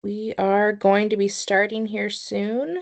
We are going to be starting here soon.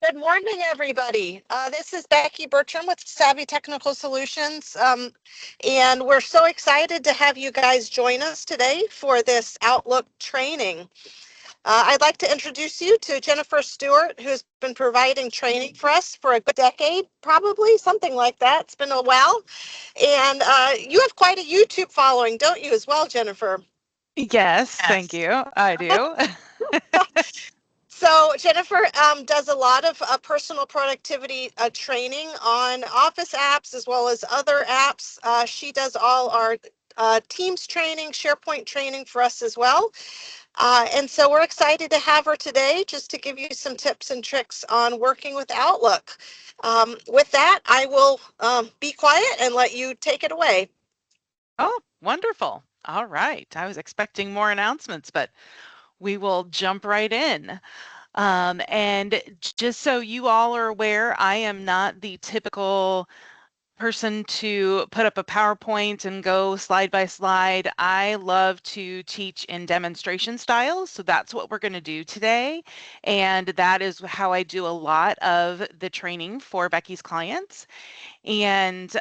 Good morning, everybody. This is Becky Bertram with Savvy Technical Solutions, and we're so excited to have you guys join us today for this Outlook training. I'd like to introduce you to Jennifer Stewart, who's been providing training for us for a good decade, probably, something like that. It's been a while. And you have quite a YouTube following, don't you, as well, Jennifer? Yes, thank you. I do. So Jennifer does a lot of personal productivity training on Office apps as well as other apps. She does all our Teams training, SharePoint training for us as well. And so we're excited to have her today just to give you some tips and tricks on working with Outlook. With that, I will be quiet and let you take it away. Oh, wonderful. All right. I was expecting more announcements, but we will jump right in. And just so you all are aware, I am not the typical person to put up a PowerPoint and go slide by slide. I love to teach in demonstration styles, so that's what we're going to do today. And that is how I do a lot of the training for Becky's clients. And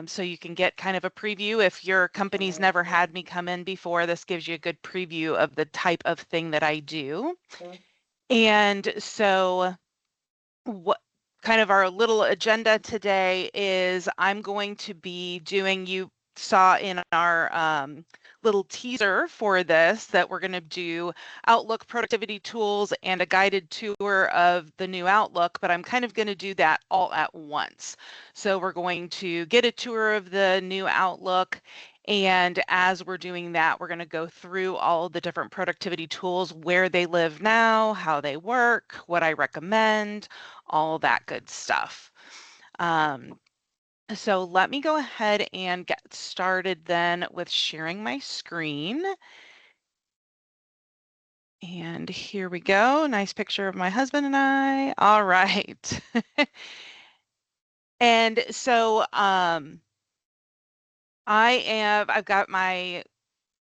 so you can get kind of a preview. If your company's never had me come in before, this gives you a good preview of the type of thing that I do. And so what kind of our little agenda today is I'm going to be doing, you saw in our little teaser for this that we're going to do Outlook productivity tools and a guided tour of the new Outlook, but I'm kind of going to do that all at once. So we're going to get a tour of the new Outlook. And as we're doing that, we're going to go through all the different productivity tools, where they live now, how they work, what I recommend, all that good stuff. So let me go ahead and get started then with sharing my screen. And here we go. Nice picture of my husband and I. All right. And so I've got my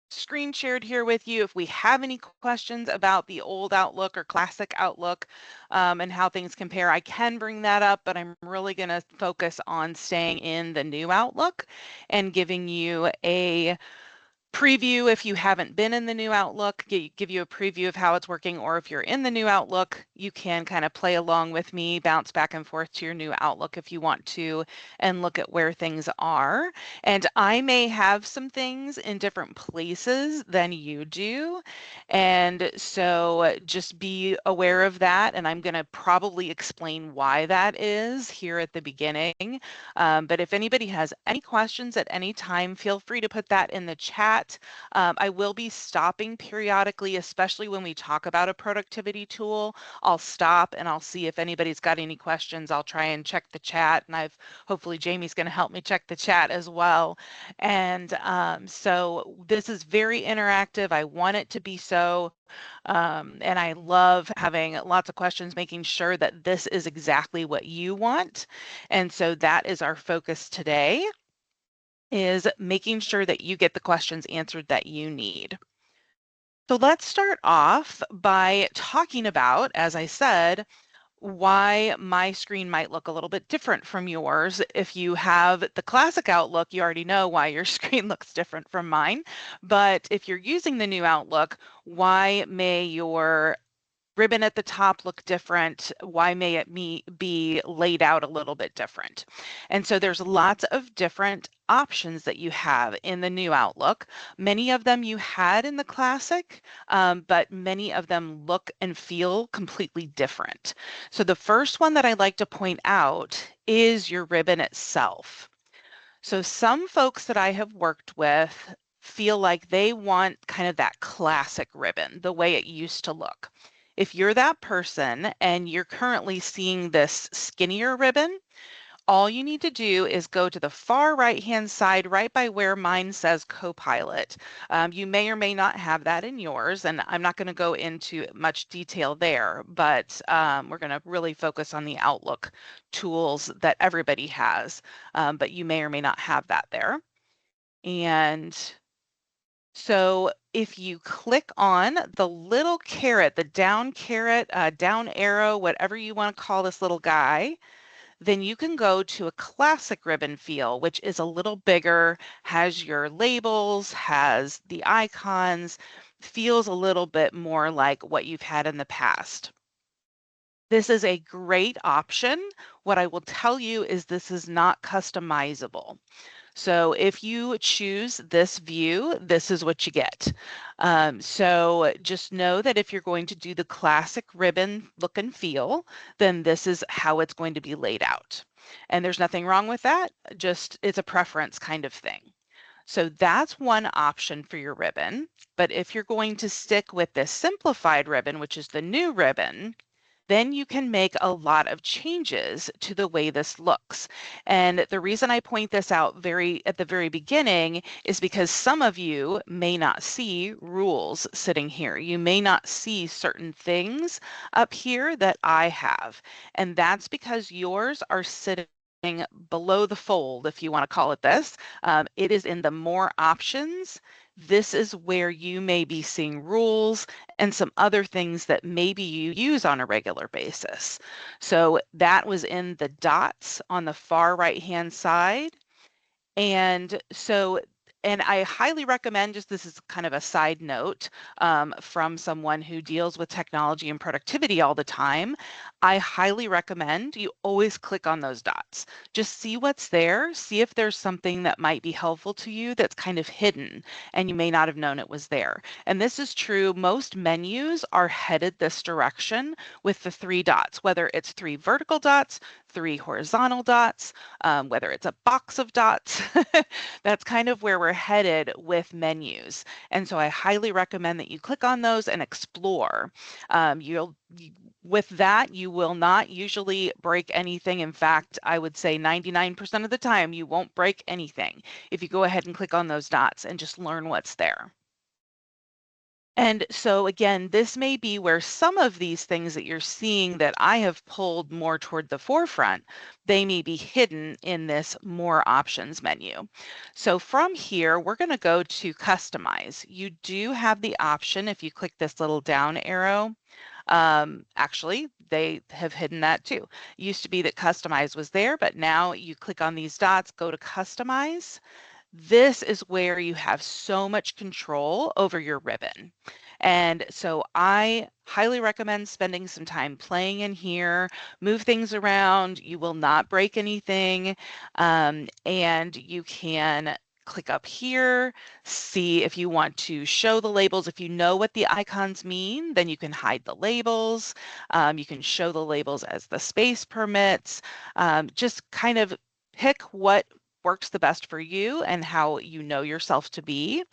screen shared here with you. If we have any questions about the old Outlook or classic Outlook and how things compare, I can bring that up, but I'm really going to focus on staying in the new Outlook and giving you a preview if you haven't been in the new Outlook, give you a preview of how it's working, or if you're in the new Outlook, you can kind of play along with me, bounce back and forth to your new Outlook if you want to, and look at where things are. And I may have some things in different places than you do. And so just be aware of that. And I'm going to probably explain why that is here at the beginning. But if anybody has any questions at any time, feel free to put that in the chat. I will be stopping periodically, especially when we talk about a productivity tool. I'll stop and I'll see if anybody's got any questions. I'll try and check the chat, and hopefully Jamie's going to help me check the chat as well. And so this is very interactive. I want it to be so. And I love having lots of questions, making sure that this is exactly what you want. And so that is our focus today, is making sure that you get the questions answered that you need. So let's start off by talking about, as I said, why my screen might look a little bit different from yours. If you have the classic Outlook, you already know why your screen looks different from mine. But if you're using the new Outlook, why may your ribbon at the top look different? Why may it be laid out a little bit different? And so there's lots of different options that you have in the new Outlook. Many of them you had in the classic, but many of them look and feel completely different. So the first one that I like to point out is your ribbon itself. So some folks that I have worked with feel like they want kind of that classic ribbon, the way it used to look. If you're that person and you're currently seeing this skinnier ribbon, all you need to do is go to the far right-hand side, right by where mine says Copilot. You may or may not have that in yours, and I'm not going to go into much detail there, but we're going to really focus on the Outlook tools that everybody has, but you may or may not have that there. And so if you click on the little caret, the down caret, down arrow, whatever you want to call this little guy, then you can go to a classic ribbon feel, which is a little bigger, has your labels, has the icons, feels a little bit more like what you've had in the past. This is a great option. What I will tell you is this is not customizable. So if you choose this view, this is what you get. So just know that if you're going to do the classic ribbon look and feel, then this is how it's going to be laid out. And there's nothing wrong with that, just it's a preference kind of thing. So that's one option for your ribbon. But if you're going to stick with this simplified ribbon, which is the new ribbon, then you can make a lot of changes to the way this looks. And the reason I point this out at the very beginning is because some of you may not see rules sitting here. You may not see certain things up here that I have. And that's because yours are sitting below the fold, if you want to call it this. It is in the more options. This is where you may be seeing rules and some other things that maybe you use on a regular basis. So that was in the dots on the far right-hand side. And I highly recommend, just this is kind of a side note from someone who deals with technology and productivity all the time, I highly recommend you always click on those dots. Just see what's there, see if there's something that might be helpful to you that's kind of hidden and you may not have known it was there. And this is true, most menus are headed this direction with the 3 dots, whether it's 3 vertical dots, 3 horizontal dots, whether it's a box of dots. That's kind of where we're headed with menus. And so I highly recommend that you click on those and explore. With that, you will not usually break anything. In fact, I would say 99% of the time, you won't break anything if you go ahead and click on those dots and just learn what's there. And so again, this may be where some of these things that you're seeing that I have pulled more toward the forefront, they may be hidden in this more options menu. So from here, we're going to go to customize. You do have the option, if you click this little down arrow, actually, they have hidden that too. It used to be that customize was there, but now you click on these dots, go to customize. this is where you have so much control over your ribbon. And so I highly recommend spending some time playing in here, move things around. You will not break anything. And you can click up here, see if you want to show the labels. If you know what the icons mean, then you can hide the labels. You can show the labels as the space permits. Just kind of pick what works the best for you and how you know yourself to be.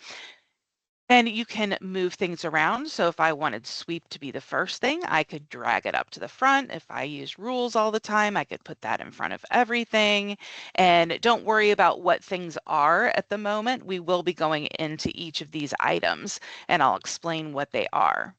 And you can move things around. So if I wanted sweep to be the first thing, I could drag it up to the front. If I use rules all the time, I could put that in front of everything. And don't worry about what things are at the moment. We will be going into each of these items and I'll explain what they are.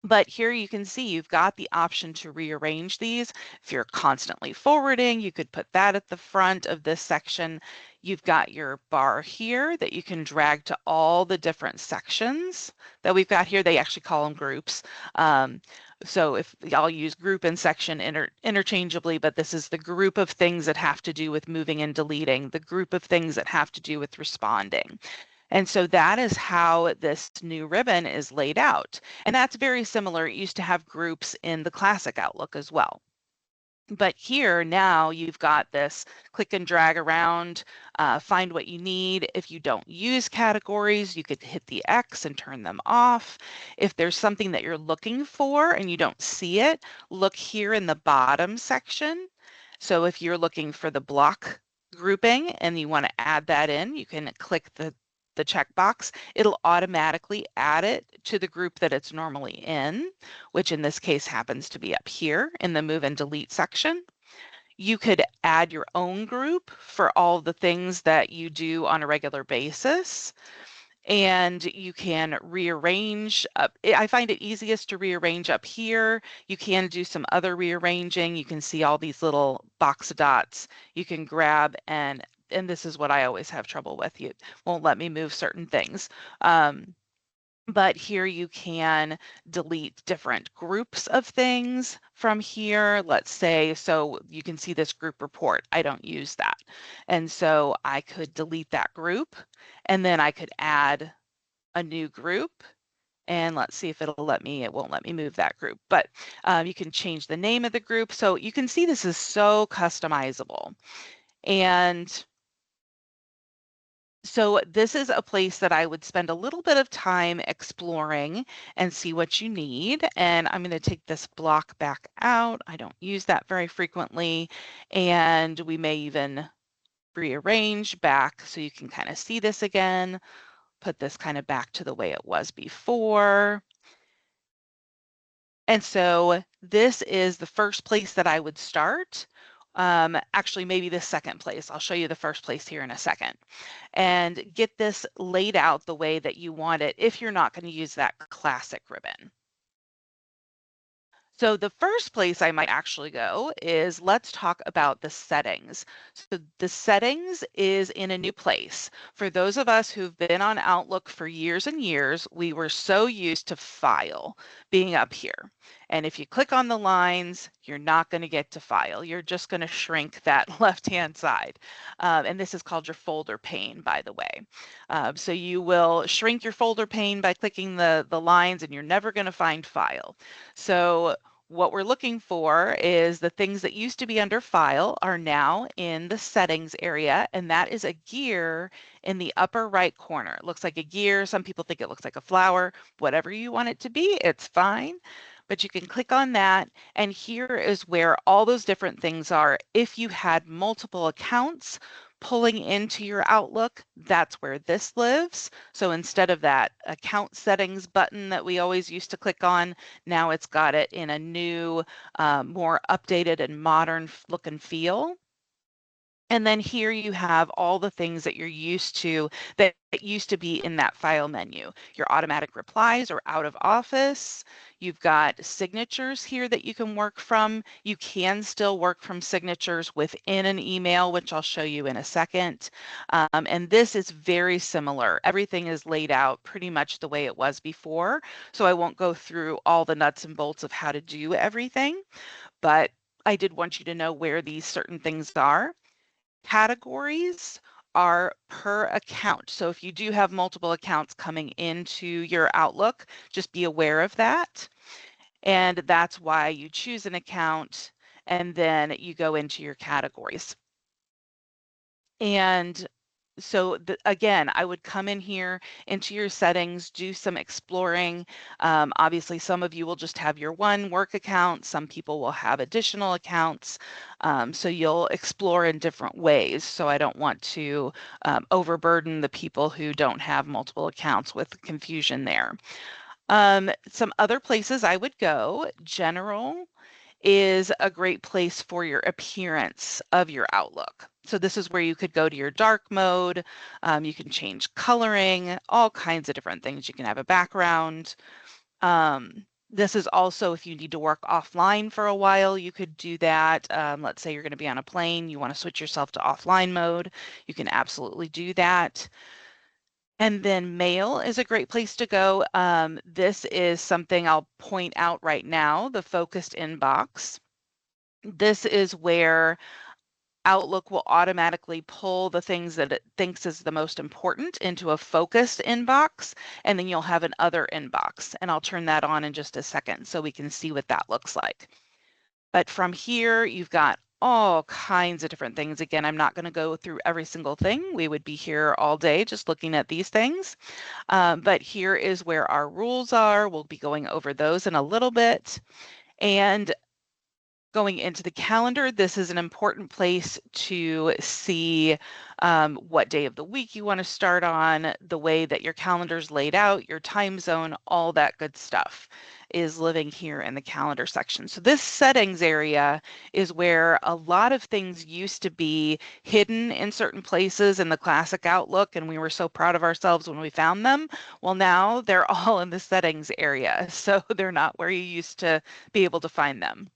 But here you can see you've got the option to rearrange these. If you're constantly forwarding, you could put that at the front of this section. You've got your bar here that you can drag to all the different sections that we've got here. They actually call them groups. So if I'll use group and section interchangeably, but this is the group of things that have to do with moving and deleting, the group of things that have to do with responding. And so that is how this new ribbon is laid out. And that's very similar. It used to have groups in the classic Outlook as well. But here now you've got this click and drag around, find what you need. If you don't use categories, you could hit the X and turn them off. If there's something that you're looking for and you don't see it, look here in the bottom section. So if you're looking for the block grouping and you want to add that in, you can click the checkbox. It'll automatically add it to the group that it's normally in, which in this case happens to be up here in the move and delete section. You could add your own group for all the things that you do on a regular basis. And you can rearrange up. I find it easiest to rearrange up here. You can do some other rearranging. You can see all these little box dots. You can grab and this is what I always have trouble with. You won't let me move certain things. But here you can delete different groups of things from here. Let's say, so you can see this group report. I don't use that. And so I could delete that group and then I could add a new group. And let's see if it'll let me, it won't let me move that group, but you can change the name of the group. So you can see this is so customizable. And so this is a place that I would spend a little bit of time exploring and see what you need. And I'm going to take this block back out. I don't use that very frequently. And we may even rearrange back so you can kind of see this again. Put this kind of back to the way it was before. And so this is the first place that I would start. Actually, maybe the second place. I'll show you the first place here in a second. And get this laid out the way that you want it if you're not going to use that classic ribbon. So the first place I might actually go is let's talk about the settings. So the settings is in a new place. For those of us who've been on Outlook for years and years, we were so used to File being up here. And if you click on the lines, you're not going to get to File. You're just going to shrink that left-hand side. And this is called your folder pane, by the way. So you will shrink your folder pane by clicking the lines and you're never going to find File. So what we're looking for is the things that used to be under File are now in the settings area, and that is a gear in the upper right corner. It looks like a gear. Some people think it looks like a flower. Whatever you want it to be, it's fine. But you can click on that, and here is where all those different things are. If you had multiple accounts pulling into your Outlook, that's where this lives. So instead of that account settings button that we always used to click on, now it's got it in a new, more updated and modern look and feel. And then here you have all the things that you're used to that used to be in that file menu. Your automatic replies or out of office. You've got signatures here that you can work from. You can still work from signatures within an email, which I'll show you in a second. And this is very similar. Everything is laid out pretty much the way it was before. So I won't go through all the nuts and bolts of how to do everything, but I did want you to know where these certain things are. Categories are per account. So if you do have multiple accounts coming into your Outlook, just be aware of that. And that's why you choose an account and then you go into your categories. And so again, I would come in here into your settings, do some exploring. Obviously, some of you will just have your one work account. Some people will have additional accounts. So you'll explore in different ways. So I don't want to overburden the people who don't have multiple accounts with confusion there. Some other places I would go, general is a great place for your appearance of your Outlook. So this is where you could go to your dark mode. You can change coloring, all kinds of different things. You can have a background. This is also if you need to work offline for a while, you could do that. Let's say you're going to be on a plane, you want to switch yourself to offline mode. You can absolutely do that. And then mail is a great place to go. This is something I'll point out right now, the focused inbox. This is where Outlook will automatically pull the things that it thinks is the most important into a focused inbox, and then you'll have an other inbox. And I'll turn that on in just a second so we can see what that looks like. But from here, you've got all kinds of different things. Again, I'm not going to go through every single thing. We would be here all day just looking at these things. But here is where our rules are. We'll be going over those in a little bit. And going into the calendar, this is an important place to see what day of the week you want to start on, the way that your calendar's laid out, your time zone, all that good stuff is living here in the calendar section. So this settings area is where a lot of things used to be hidden in certain places in the classic Outlook, and we were so proud of ourselves when we found them. Well, now they're all in the settings area, so they're not where you used to be able to find them.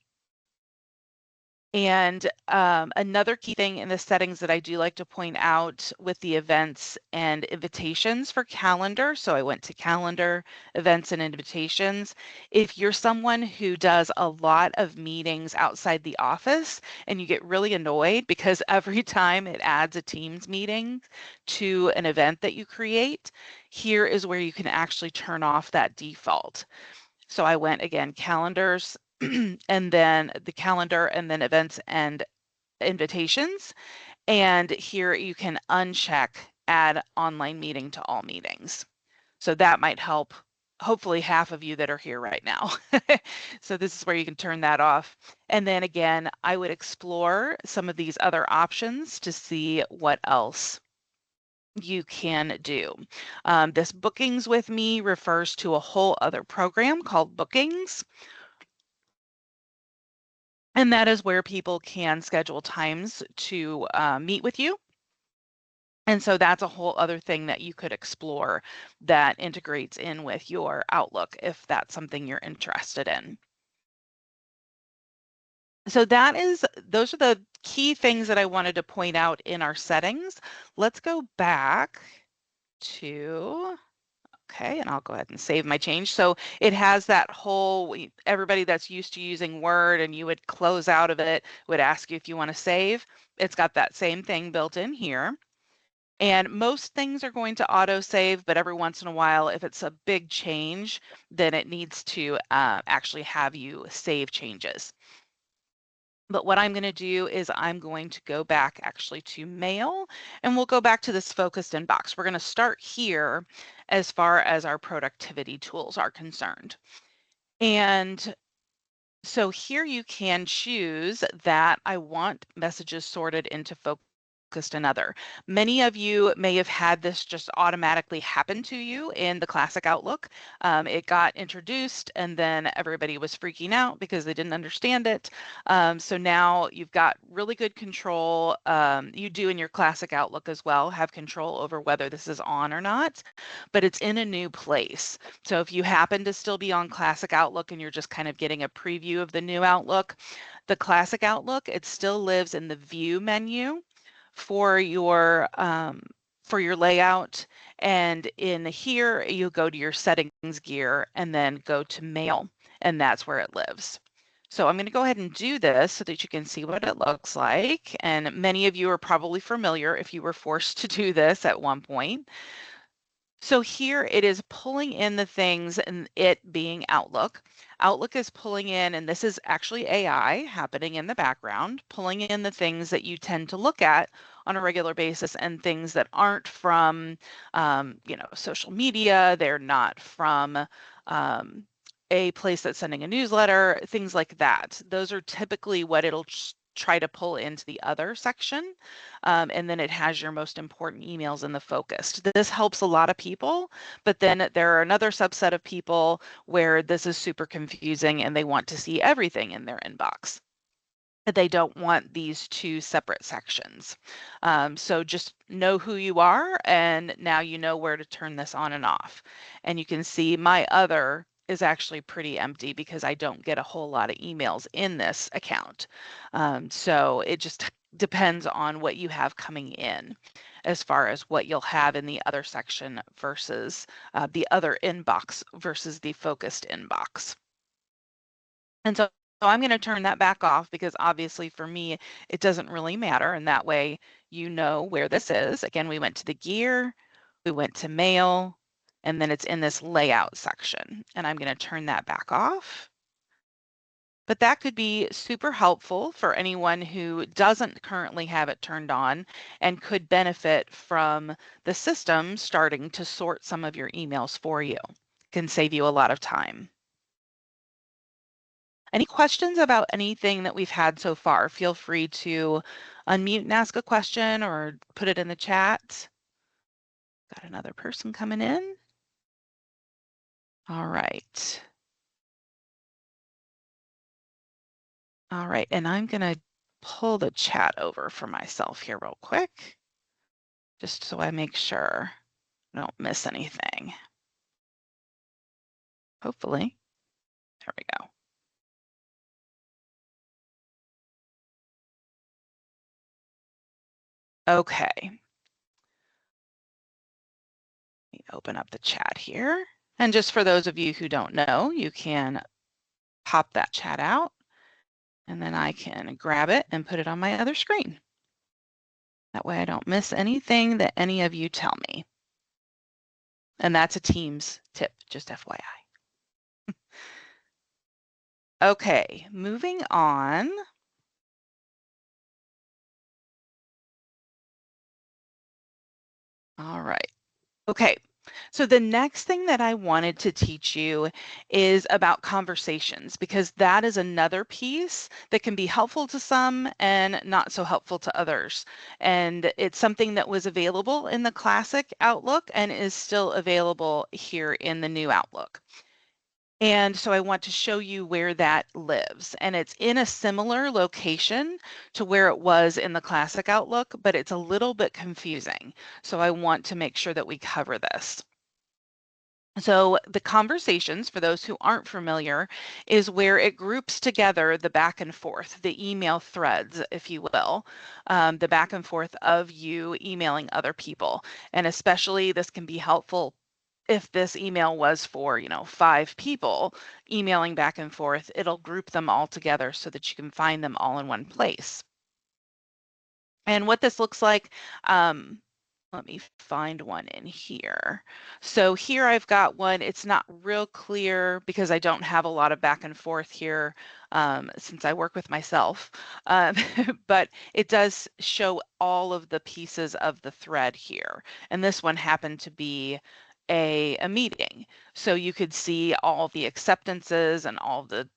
And another key thing in the settings that I do like to point out with the events and invitations for calendar. So I went to calendar, events and invitations. If you're someone who does a lot of meetings outside the office and you get really annoyed because every time it adds a Teams meeting to an event that you create, here is where you can actually turn off that default. So I went again, calendars, and then the calendar, and then events and invitations. And here you can uncheck add online meeting to all meetings. So that might help hopefully half of you that are here right now. So this is where you can turn that off. And then again, I would explore some of these other options to see what else you can do. This Bookings with Me refers to a whole other program called Bookings. And that is where people can schedule times to meet with you. And so that's a whole other thing that you could explore that integrates in with your Outlook if that's something you're interested in. So those are the key things that I wanted to point out in our settings. Let's go back to okay, and I'll go ahead and save my change. So it has that whole, everybody that's used to using Word and you would close out of it, would ask you if you want to save. It's got that same thing built in here. And most things are going to auto save, but every once in a while, if it's a big change, then it needs to actually have you save changes. But what I'm going to do is I'm going to go back actually to mail, and we'll go back to this focused inbox. We're going to start here as far as our productivity tools are concerned. And so here you can choose that I want messages sorted into focused another. Many of you may have had this just automatically happen to you in the classic Outlook. It got introduced and then everybody was freaking out because they didn't understand it. So now you've got really good control. You do in your classic Outlook as well have control over whether this is on or not, but it's in a new place. So if you happen to still be on classic Outlook and you're just kind of getting a preview of the new Outlook, the classic Outlook, it still lives in the view menu for your layout, and in here you go to your settings gear and then go to mail, and that's where it lives. So I'm going to go ahead and do this so that you can see what it looks like. And many of you are probably familiar if you were forced to do this at one point. So here it is pulling in the things, and it being Outlook. Outlook is pulling in, and this is actually AI happening in the background, pulling in the things that you tend to look at on a regular basis and things that aren't from, social media. They're not from a place that's sending a newsletter, things like that. Those are typically what it'll try to pull into the other section. And then it has your most important emails in the focused. This helps a lot of people, but then there are another subset of people where this is super confusing and they want to see everything in their inbox. They don't want these two separate sections. So just know who you are, and now you know where to turn this on and off. And you can see my other is actually pretty empty because I don't get a whole lot of emails in this account. So it just depends on what you have coming in as far as what you'll have in the other section versus the other inbox versus the focused inbox. And so I'm going to turn that back off because obviously for me, it doesn't really matter. And that way you know where this is. Again, we went to the gear, we went to mail, and then it's in this layout section. And I'm going to turn that back off. But that could be super helpful for anyone who doesn't currently have it turned on and could benefit from the system starting to sort some of your emails for you. Can save you a lot of time. Any questions about anything that we've had so far? Feel free to unmute and ask a question or put it in the chat. Got another person coming in. All right. All right, and I'm gonna pull the chat over for myself here real quick, just so I make sure I don't miss anything. Hopefully, there we go. Okay. Let me open up the chat here. And just for those of you who don't know, you can pop that chat out and then I can grab it and put it on my other screen. That way I don't miss anything that any of you tell me. And that's a Teams tip, just FYI. Okay, moving on. All right. Okay, so the next thing that I wanted to teach you is about conversations, because that is another piece that can be helpful to some and not so helpful to others. And it's something that was available in the classic Outlook and is still available here in the new Outlook. And so I want to show you where that lives. And it's in a similar location to where it was in the classic Outlook, but it's a little bit confusing. So I want to make sure that we cover this. So the conversations, for those who aren't familiar, is where it groups together the back and forth, the email threads, if you will, the back and forth of you emailing other people. And especially this can be helpful if this email was for, 5 people emailing back and forth, it'll group them all together so that you can find them all in one place. And what this looks like, let me find one in here. So here I've got one. It's not real clear because I don't have a lot of back and forth here since I work with myself, but it does show all of the pieces of the thread here. And this one happened to be a meeting. So you could see all the acceptances and all the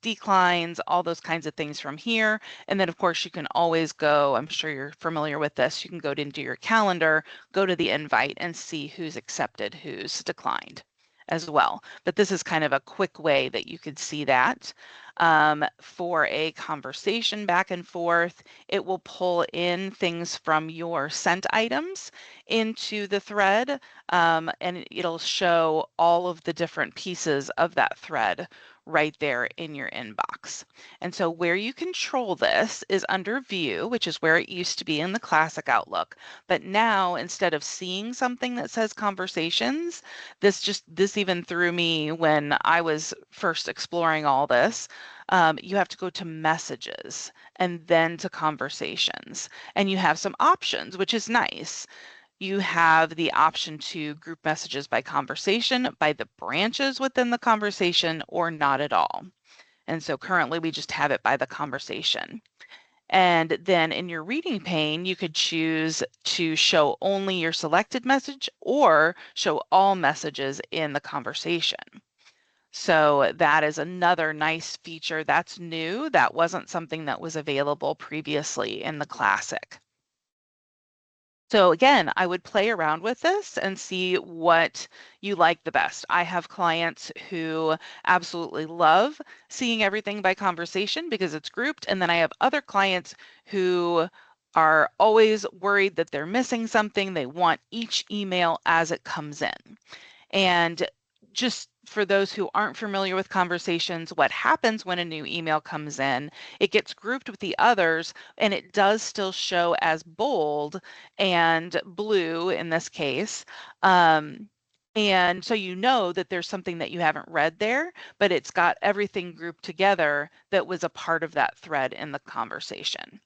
declines, all those kinds of things from here. And then of course you can always go, I'm sure you're familiar with this, you can go into your calendar, go to the invite and see who's accepted, who's declined as well. But this is kind of a quick way that you could see that. For a conversation back and forth, it will pull in things from your sent items into the thread, and it'll show all of the different pieces of that thread right there in your inbox. And so where you control this is under View, which is where it used to be in the classic Outlook. But now, instead of seeing something that says Conversations, this even threw me when I was first exploring all this. you have to go to messages and then to conversations. And you have some options, which is nice. You have the option to group messages by conversation, by the branches within the conversation, or not at all. And so currently we just have it by the conversation. And then in your reading pane, you could choose to show only your selected message or show all messages in the conversation. So that is another nice feature that's new. That wasn't something that was available previously in the Classic. So again, I would play around with this and see what you like the best. I have clients who absolutely love seeing everything by conversation because it's grouped. And then I have other clients who are always worried that they're missing something. They want each email as it comes in. And just for those who aren't familiar with conversations, what happens when a new email comes in, it gets grouped with the others and it does still show as bold and blue in this case. And so you know that there's something that you haven't read there, but it's got everything grouped together that was a part of that thread in the conversation.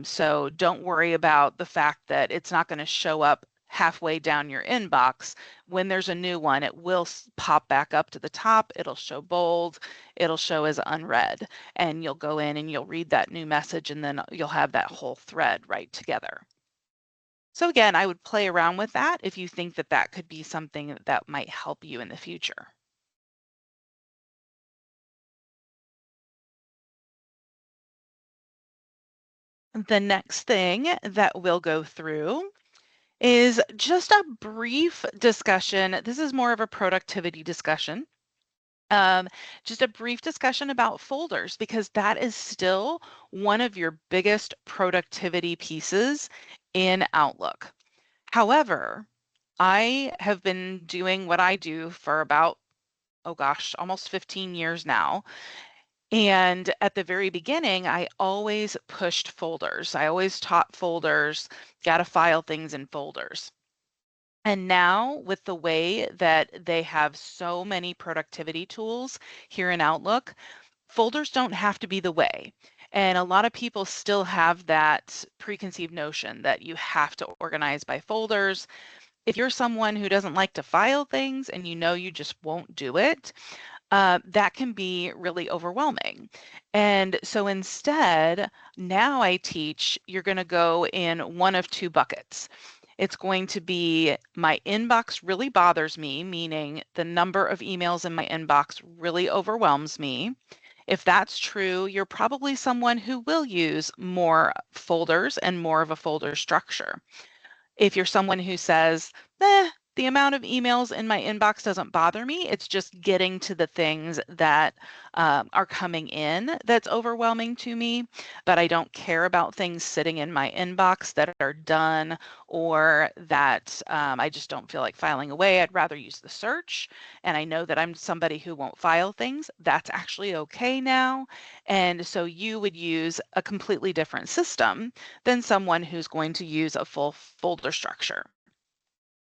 So don't worry about the fact that it's not going to show up halfway down your inbox. When there's a new one, it will pop back up to the top. It'll show bold. It'll show as unread. And you'll go in and you'll read that new message and then you'll have that whole thread right together. So again, I would play around with that if you think that that could be something that might help you in the future. The next thing that we'll go through is just a brief discussion. This is more of a productivity discussion. Just a brief discussion about folders, because that is still one of your biggest productivity pieces in Outlook. However, I have been doing what I do for about, oh gosh, almost 15 years now. And at the very beginning, I always pushed folders. I always taught folders, got to file things in folders. And now, with the way that they have so many productivity tools here in Outlook, folders don't have to be the way. And a lot of people still have that preconceived notion that you have to organize by folders. If you're someone who doesn't like to file things and you know you just won't do it, that can be really overwhelming. And so instead, now I teach you're going to go in one of two buckets. It's going to be my inbox really bothers me, meaning the number of emails in my inbox really overwhelms me. If that's true, you're probably someone who will use more folders and more of a folder structure. If you're someone who says, the amount of emails in my inbox doesn't bother me, it's just getting to the things that are coming in that's overwhelming to me, but I don't care about things sitting in my inbox that are done or that I just don't feel like filing away. I'd rather use the search, and I know that I'm somebody who won't file things. That's actually okay now. And so you would use a completely different system than someone who's going to use a full folder structure.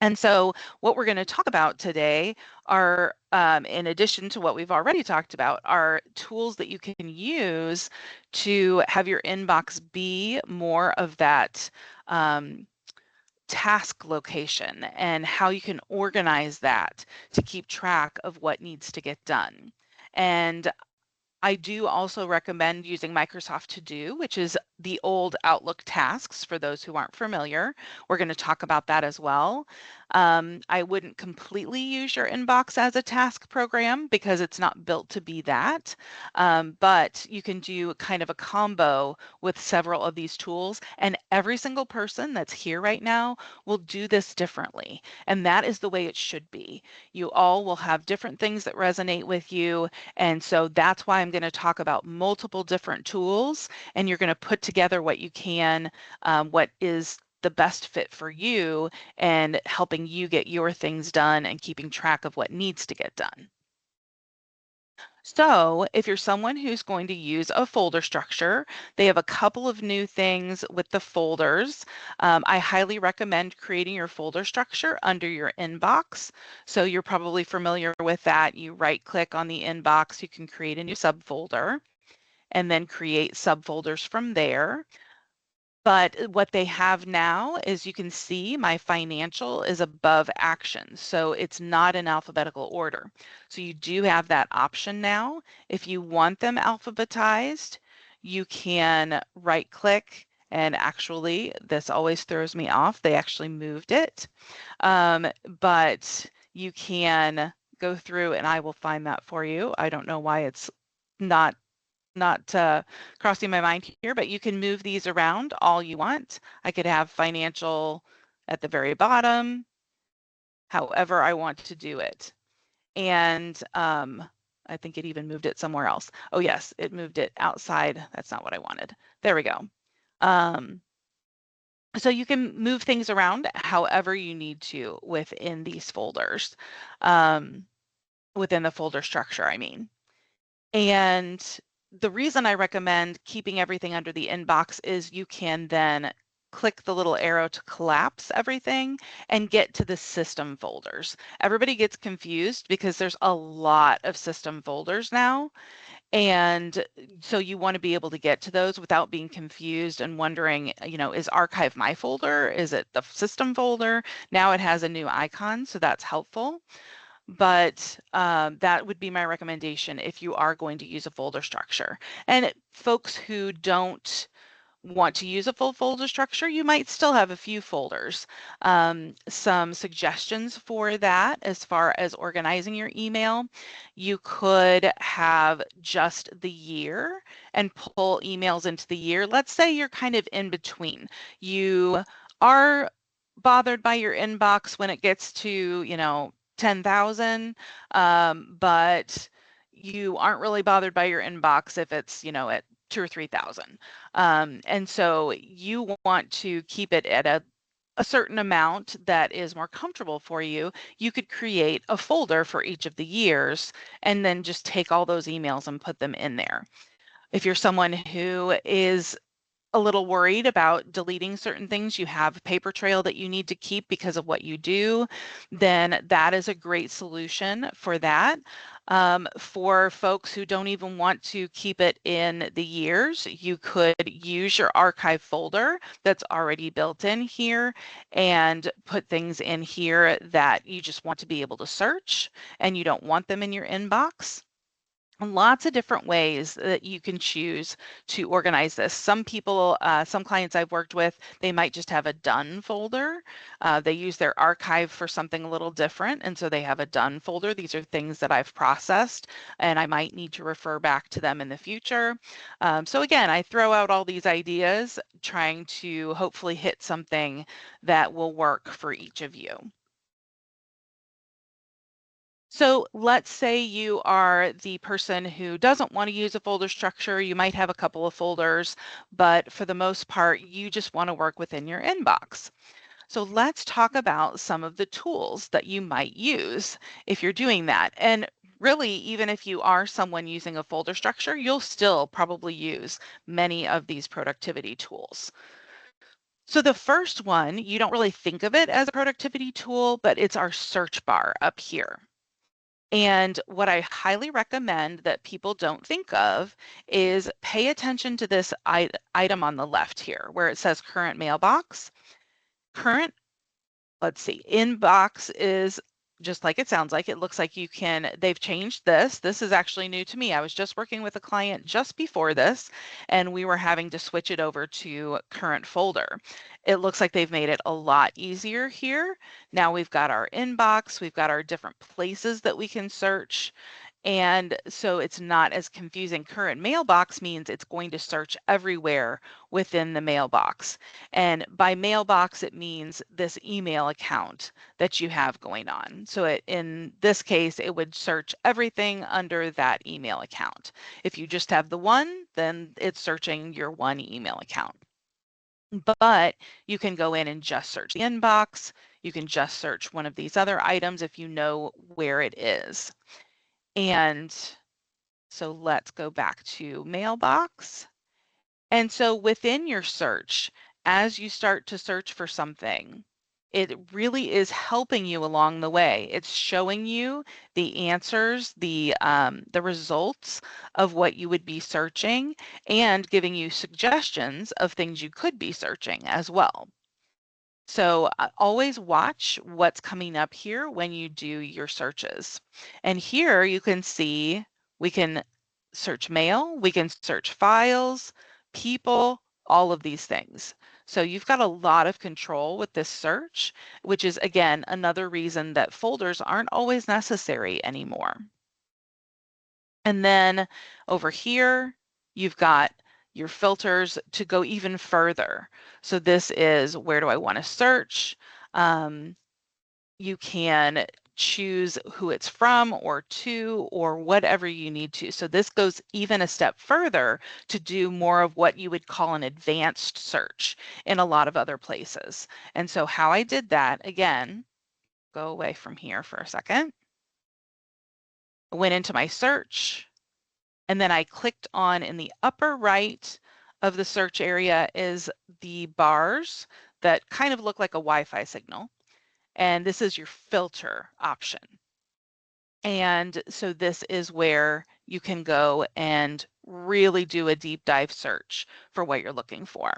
And so what we're going to talk about today are, in addition to what we've already talked about, are tools that you can use to have your inbox be more of that task location and how you can organize that to keep track of what needs to get done. And I do also recommend using Microsoft To Do, which is the old Outlook tasks for those who aren't familiar. We're going to talk about that as well. I wouldn't completely use your inbox as a task program because it's not built to be that. But you can do kind of a combo with several of these tools, and every single person that's here right now will do this differently. And that is the way it should be. You all will have different things that resonate with you. And so that's why I'm going to talk about multiple different tools, and you're going to put together what you can, what is the best fit for you, and helping you get your things done and keeping track of what needs to get done. So if you're someone who's going to use a folder structure, they have a couple of new things with the folders. I highly recommend creating your folder structure under your inbox. So you're probably familiar with that. You right click on the inbox, you can create a new subfolder and then create subfolders from there. But what they have now is you can see my financial is above actions. So it's not in alphabetical order. So you do have that option now. If you want them alphabetized, you can right click, and actually this always throws me off. They actually moved it. But you can go through and I will find that for you. I don't know why it's not crossing my mind here, but you can move these around all you want. I could have financial at the very bottom, however I want to do it. And I think it even moved it somewhere else. Oh yes, it moved it outside. That's not what I wanted. There we go. So you can move things around however you need to within these folders, within the folder structure, I mean. And the reason I recommend keeping everything under the inbox is you can then click the little arrow to collapse everything and get to the system folders. Everybody gets confused because there's a lot of system folders now. And so you want to be able to get to those without being confused and wondering, is archive my folder? Is it the system folder? Now it has a new icon, so that's helpful. But that would be my recommendation if you are going to use a folder structure. And folks who don't want to use a full folder structure, you might still have a few folders. Some suggestions for that as far as organizing your email, you could have just the year and pull emails into the year. Let's say you're kind of in between. You are bothered by your inbox when it gets to, 10,000, but you aren't really bothered by your inbox if it's, at 2,000 or 3,000. And so you want to keep it at a certain amount that is more comfortable for you. You could create a folder for each of the years and then just take all those emails and put them in there. If you're someone who is a little worried about deleting certain things, you have a paper trail that you need to keep because of what you do, then that is a great solution for that. For folks who don't even want to keep it in the years, you could use your archive folder that's already built in here and put things in here that you just want to be able to search and you don't want them in your inbox. Lots of different ways that you can choose to organize this. Some people, some clients I've worked with, they might just have a done folder. They use their archive for something a little different, and so they have a done folder. These are things that I've processed, and I might need to refer back to them in the future. So again, I throw out all these ideas, trying to hopefully hit something that will work for each of you. So let's say you are the person who doesn't want to use a folder structure. You might have a couple of folders, but for the most part, you just want to work within your inbox. So let's talk about some of the tools that you might use if you're doing that. And really, even if you are someone using a folder structure, you'll still probably use many of these productivity tools. So the first one, you don't really think of it as a productivity tool, but it's our search bar up here. And what I highly recommend that people don't think of is pay attention to this item on the left here where it says current mailbox. Current, let's see, inbox is just like it sounds like. It looks like they've changed this. This is actually new to me. I was just working with a client just before this, and we were having to switch it over to current folder. It looks like they've made it a lot easier here. Now we've got our inbox, we've got our different places that we can search. And so it's not as confusing. Current mailbox means it's going to search everywhere within the mailbox. And by mailbox, it means this email account that you have going on. So in this case, it would search everything under that email account. If you just have the one, then it's searching your one email account. But you can go in and just search the inbox. You can just search one of these other items if you know where it is. And So let's go back to mailbox. And so within your search, as you start to search for something, it really is helping you along the way. It's showing you the answers, the results of what you would be searching, and giving you suggestions of things you could be searching as well. So always watch what's coming up here when you do your searches. And here you can see we can search mail, we can search files, people, all of these things. So you've got a lot of control with this search, which is again another reason that folders aren't always necessary anymore. And then over here, you've got your filters to go even further. So this is where do I want to search? You can choose who it's from or to or whatever you need to. So this goes even a step further to do more of what you would call an advanced search in a lot of other places. And so how I did that, again, go away from here for a second. I went into my search. And then I clicked on in the upper right of the search area is the bars that kind of look like a Wi-Fi signal. And this is your filter option. And so this is where you can go and really do a deep dive search for what you're looking for.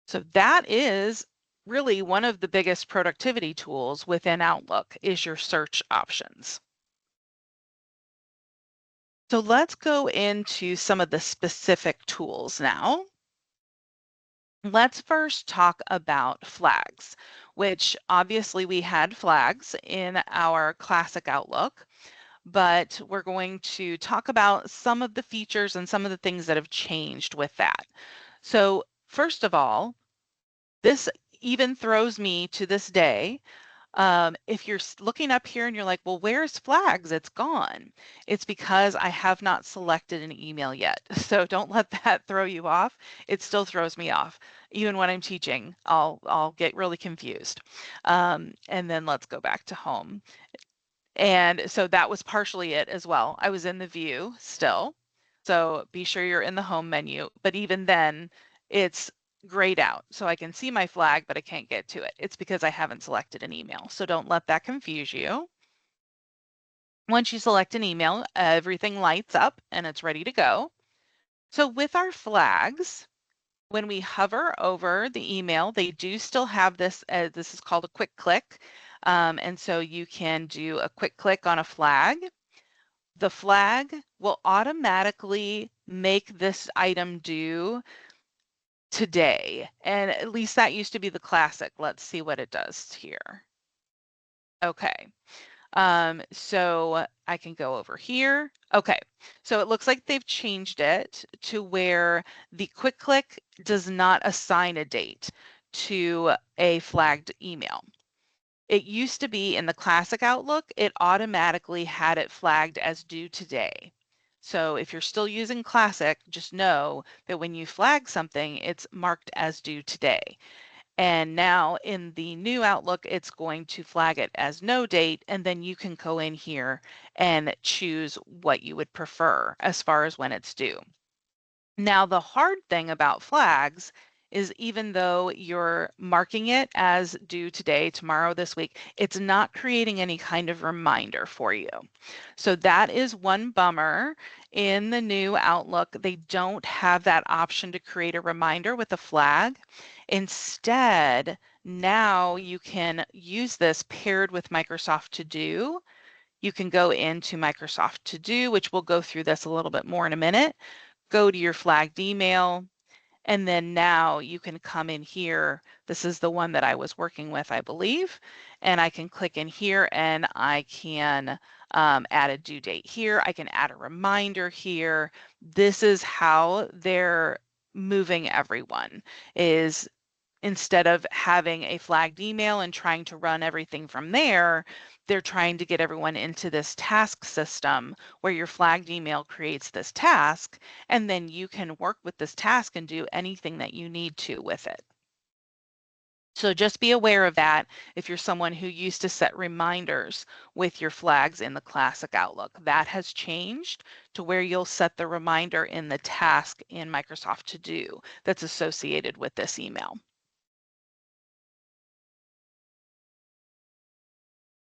So that is really one of the biggest productivity tools within Outlook is your search options. So let's go into some of the specific tools now. Let's first talk about flags, which obviously we had flags in our classic Outlook, but we're going to talk about some of the features and some of the things that have changed with that. So first of all, this even throws me to this day. If you're looking up here and you're like, well, where's flags? It's gone. It's because I have not selected an email yet. So don't let that throw you off. It still throws me off. Even when I'm teaching, I'll get really confused. And then let's go back to home. And so that was partially it as well. I was in the view still. So be sure you're in the home menu. But even then, it's grayed out. So I can see my flag, but I can't get to it. It's because I haven't selected an email. So don't let that confuse you. Once you select an email, everything lights up and it's ready to go. So with our flags, when we hover over the email, they do still have this, this is called a quick click. And so you can do a quick click on a flag. The flag will automatically make this item due today. And at least that used to be the classic. Let's see what it does here. Okay. So I can go over here. Okay, so it looks like they've changed it to where the quick click does not assign a date to a flagged email. It used to be in the classic Outlook, it automatically had it flagged as due today. So if you're still using classic, just know that when you flag something, it's marked as due today. And now in the new Outlook, it's going to flag it as no date, and then you can go in here and choose what you would prefer as far as when it's due. Now, the hard thing about flags is even though you're marking it as due today, tomorrow, this week, it's not creating any kind of reminder for you. So that is one bummer in the new Outlook. They don't have that option to create a reminder with a flag. Instead, now you can use this paired with Microsoft To Do. You can go into Microsoft To Do, which we'll go through this a little bit more in a minute. Go to your flagged email, and then now you can come in here. This is the one that I was working with, I believe, and I can click in here and I can add a due date here. I can add a reminder here. This is how they're moving everyone, is instead of having a flagged email and trying to run everything from there, they're trying to get everyone into this task system where your flagged email creates this task, and then you can work with this task and do anything that you need to with it. So just be aware of that if you're someone who used to set reminders with your flags in the classic Outlook. That has changed to where you'll set the reminder in the task in Microsoft To Do that's associated with this email.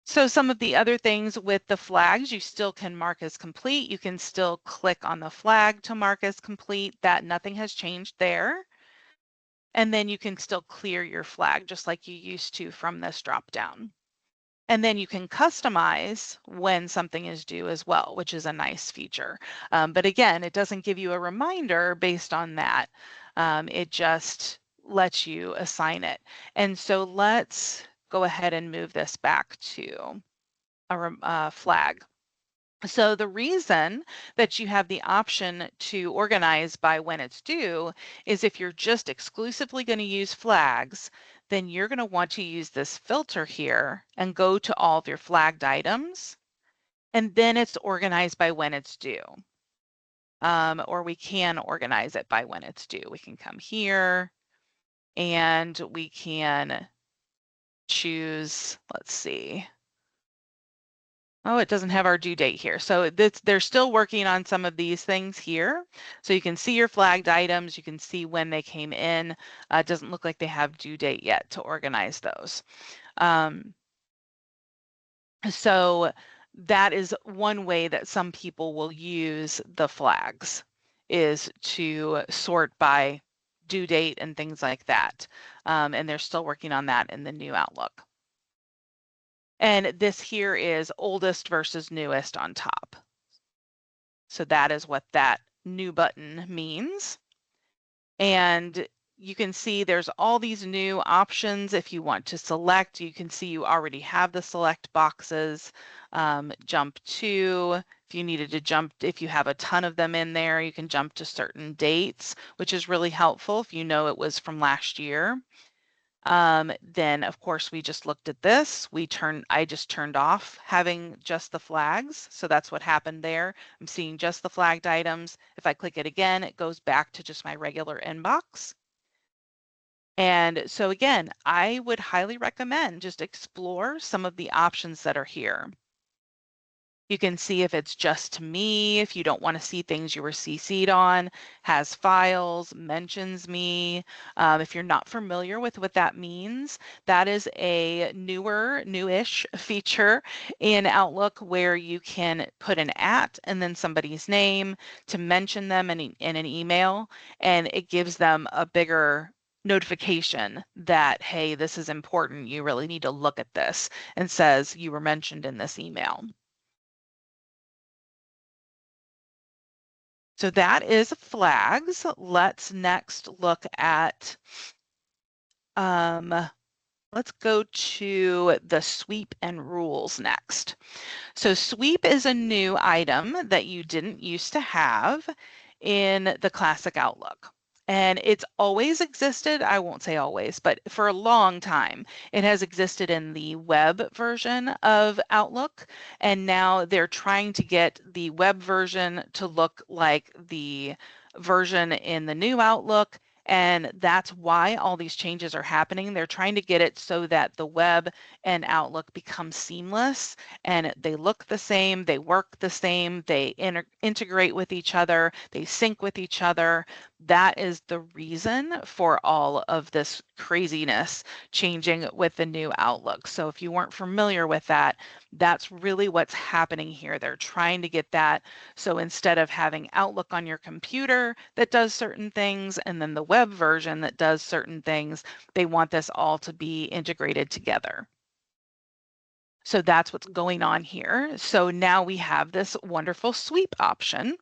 So some of the other things with the flags, you still can mark as complete. You can still click on the flag to mark as complete. That nothing has changed there. And then you can still clear your flag just like you used to from this drop down. And then you can customize when something is due as well, which is a nice feature. But again, it doesn't give you a reminder based on that. It just lets you assign it. And so let's go ahead and move this back to a flag. So the reason that you have the option to organize by when it's due is if you're just exclusively going to use flags, then you're going to want to use this filter here and go to all of your flagged items, and then it's organized by when it's due. Or we can organize it by when it's due. We can come here and we can choose, let's see. Oh, it doesn't have our due date here. So they're still working on some of these things here. So you can see your flagged items. You can see when they came in. It doesn't look like they have due date yet to organize those. So that is one way that some people will use the flags, is to sort by due date and things like that. And they're still working on that in the new Outlook. And this here is oldest versus newest on top. So that is what that new button means. And you can see there's all these new options. If you want to select, you can see you already have the select boxes. Jump to, if you needed to jump, if you have a ton of them in there, you can jump to certain dates, which is really helpful if you know it was from last year. Then of course we just looked at this. I just turned off having just the flags. So that's what happened there. I'm seeing just the flagged items. If I click it again, it goes back to just my regular inbox. And so again, I would highly recommend just explore some of the options that are here. You can see if it's just to me, if you don't want to see things you were CC'd on, has files, mentions me. If you're not familiar with what that means, that is a newish feature in Outlook where you can put an @ and then somebody's name to mention them in an email, and it gives them a bigger notification that, hey, this is important. You really need to look at this, and says you were mentioned in this email. So that is flags. Let's next look at, let's go to the sweep and rules next. So sweep is a new item that you didn't used to have in the classic Outlook. And it's always existed, I won't say always, but for a long time, it has existed in the web version of Outlook. And now they're trying to get the web version to look like the version in the new Outlook. And that's why all these changes are happening. They're trying to get it so that the web and Outlook become seamless and they look the same, they work the same, they integrate with each other, they sync with each other. That is the reason for all of this craziness changing with the new Outlook. So if you weren't familiar with that, that's really what's happening here. They're trying to get that. So instead of having Outlook on your computer that does certain things and then the web version that does certain things, they want this all to be integrated together. So that's what's going on here. So now we have this wonderful sweep option.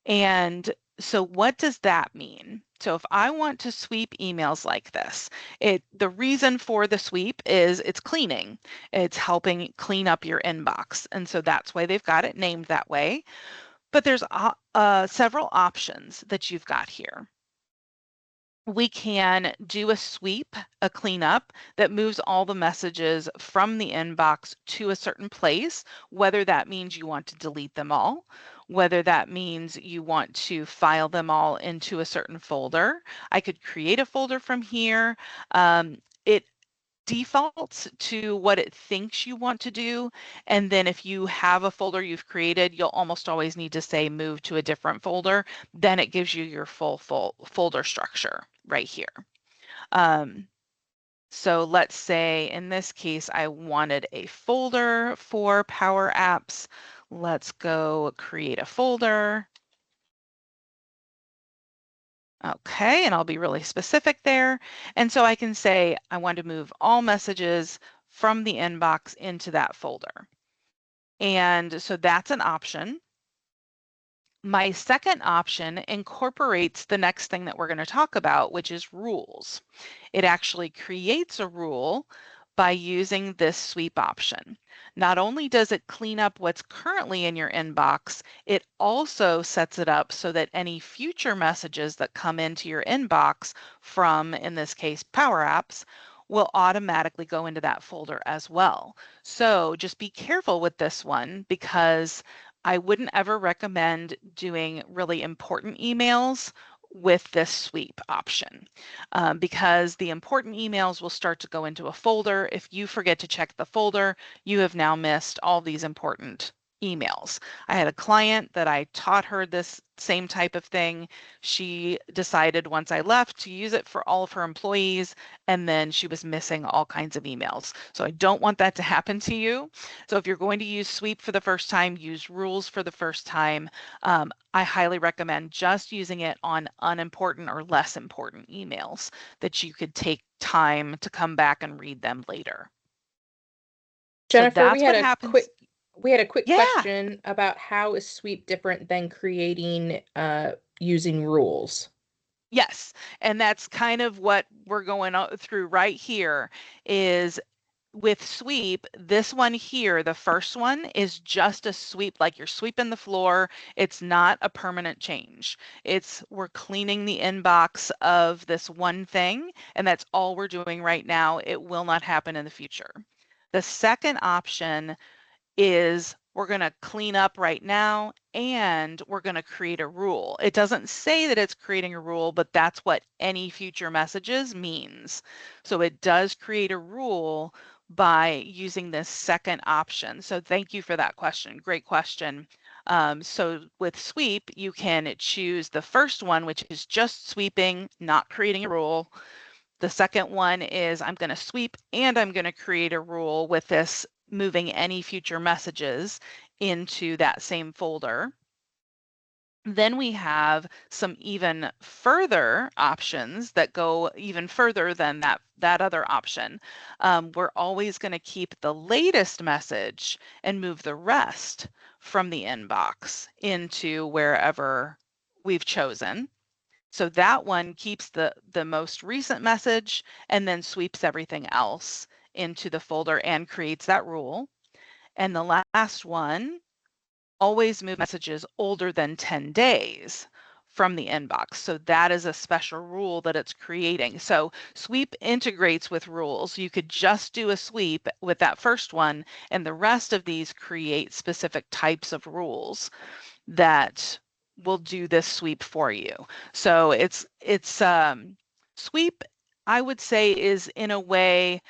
And so what does that mean? So if I want to sweep emails like this, the reason for the sweep is it's cleaning. It's helping clean up your inbox. And so that's why they've got it named that way. But there's several options that you've got here. We can do a sweep, a cleanup that moves all the messages from the inbox to a certain place, whether that means you want to delete them all, whether that means you want to file them all into a certain folder. I could create a folder from here. defaults to what it thinks you want to do. And then if you have a folder you've created, you'll almost always need to say move to a different folder. Then it gives you your full folder structure right here. So let's say in this case, I wanted a folder for Power Apps. Let's go create a folder. Okay, and I'll be really specific there. And so I can say I want to move all messages from the inbox into that folder. And so that's an option. My second option incorporates the next thing that we're going to talk about, which is rules. It actually creates a rule by using this sweep option. Not only does it clean up what's currently in your inbox, it also sets it up so that any future messages that come into your inbox from, in this case, Power Apps, will automatically go into that folder as well. So just be careful with this one, because I wouldn't ever recommend doing really important emails with this sweep option, because the important emails will start to go into a folder. If you forget to check the folder, you have now missed all these important emails. I had a client that I taught her this same type of thing. She decided once I left to use it for all of her employees, and then she was missing all kinds of emails. So I don't want that to happen to you. So if you're going to use sweep for the first time, use rules for the first time. I highly recommend just using it on unimportant or less important emails that you could take time to come back and read them later. Jennifer, so that's what happens. We had a quick Yeah. question about how is sweep different than creating using rules? Yes, and that's kind of what we're going through right here. Is with sweep, this one here, the first one, is just a sweep, like you're sweeping the floor. It's not a permanent change. We're cleaning the inbox of this one thing, and that's all we're doing right now. It will not happen in the future. The second option is we're going to clean up right now, and we're going to create a rule. It doesn't say that it's creating a rule, but that's what any future messages means. So it does create a rule by using this second option. So thank you for that question. Great question. So with sweep, you can choose the first one, which is just sweeping, not creating a rule. The second one is I'm going to sweep and I'm going to create a rule with this moving any future messages into that same folder. Then we have some even further options that go even further than that other option. We're always going to keep the latest message and move the rest from the inbox into wherever we've chosen. So that one keeps the most recent message and then sweeps everything else into the folder and creates that rule. And the last one, always move messages older than 10 days from the inbox. So that is a special rule that it's creating. So sweep integrates with rules. You could just do a sweep with that first one, and the rest of these create specific types of rules that will do this sweep for you. So it's sweep, I would say, is in a way,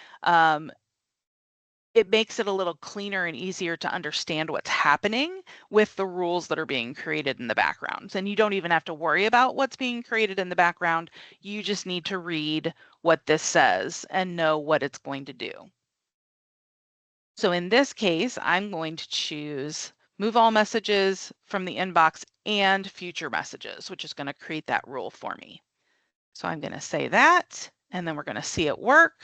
it makes it a little cleaner and easier to understand what's happening with the rules that are being created in the background. And you don't even have to worry about what's being created in the background. You just need to read what this says and know what it's going to do. So in this case, I'm going to choose move all messages from the inbox and future messages, which is going to create that rule for me. So I'm going to say that, and then we're going to see it work.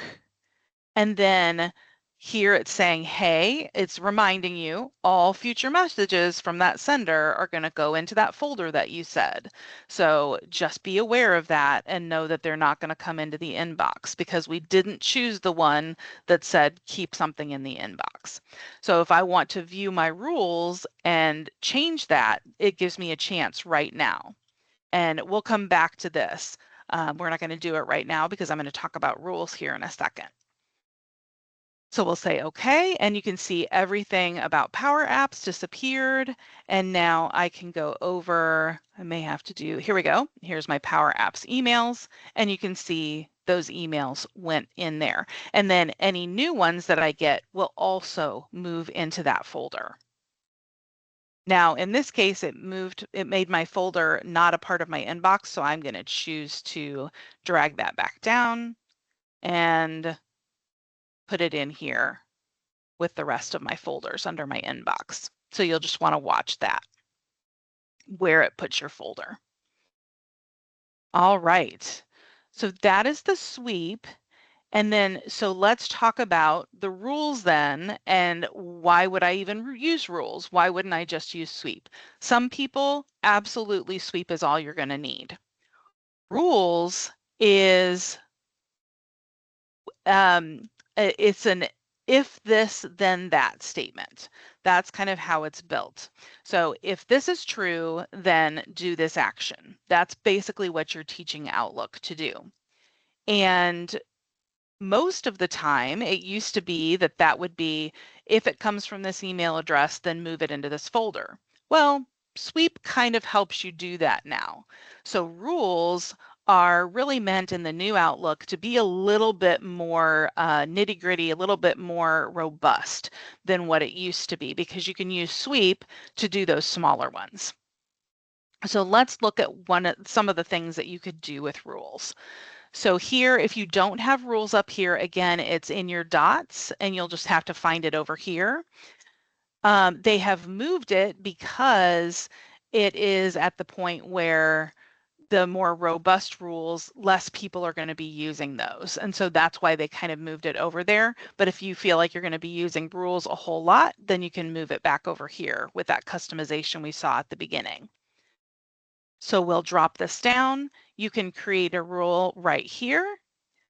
And then here it's saying, hey, it's reminding you all future messages from that sender are going to go into that folder that you said. So just be aware of that and know that they're not going to come into the inbox, because we didn't choose the one that said keep something in the inbox. So if I want to view my rules and change that, it gives me a chance right now. And we'll come back to this. We're not going to do it right now because I'm going to talk about rules here in a second. So we'll say okay, and you can see everything about Power Apps disappeared. And now I can go over, I may have to do, here we go. Here's my Power Apps emails, and you can see those emails went in there. And then any new ones that I get will also move into that folder. Now, in this case, it made my folder not a part of my inbox, so I'm going to choose to drag that back down and put it in here with the rest of my folders under my inbox. So you'll just want to watch that, where it puts your folder. All right, so that is the sweep. And then, so let's talk about the rules then, and why would I even use rules? Why wouldn't I just use sweep? Some people, absolutely sweep is all you're going to need. Rules is, it's an if this, then that statement. That's kind of how it's built. So if this is true, then do this action. That's basically what you're teaching Outlook to do. And most of the time, it used to be that that would be, if it comes from this email address, then move it into this folder. Well, sweep kind of helps you do that now. So rules are really meant in the new Outlook to be a little bit more nitty gritty, a little bit more robust than what it used to be, because you can use sweep to do those smaller ones. So let's look at some of the things that you could do with rules. So here, if you don't have rules up here, again, it's in your dots and you'll just have to find it over here. They have moved it because it is at the point where the more robust rules, less people are going to be using those. And so that's why they kind of moved it over there. But if you feel like you're going to be using rules a whole lot, then you can move it back over here with that customization we saw at the beginning. So we'll drop this down. You can create a rule right here.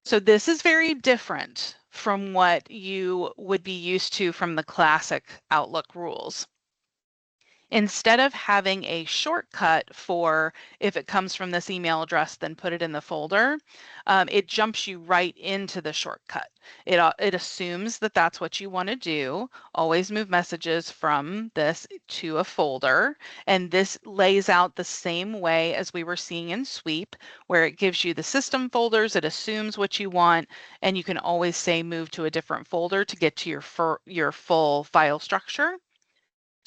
So this is very different from what you would be used to from the classic Outlook rules. Instead of having a shortcut for if it comes from this email address, then put it in the folder, it jumps you right into the shortcut. It assumes that that's what you want to do. Always move messages from this to a folder. And this lays out the same way as we were seeing in Sweep, where it gives you the system folders, it assumes what you want, and you can always say move to a different folder to get to your full file structure.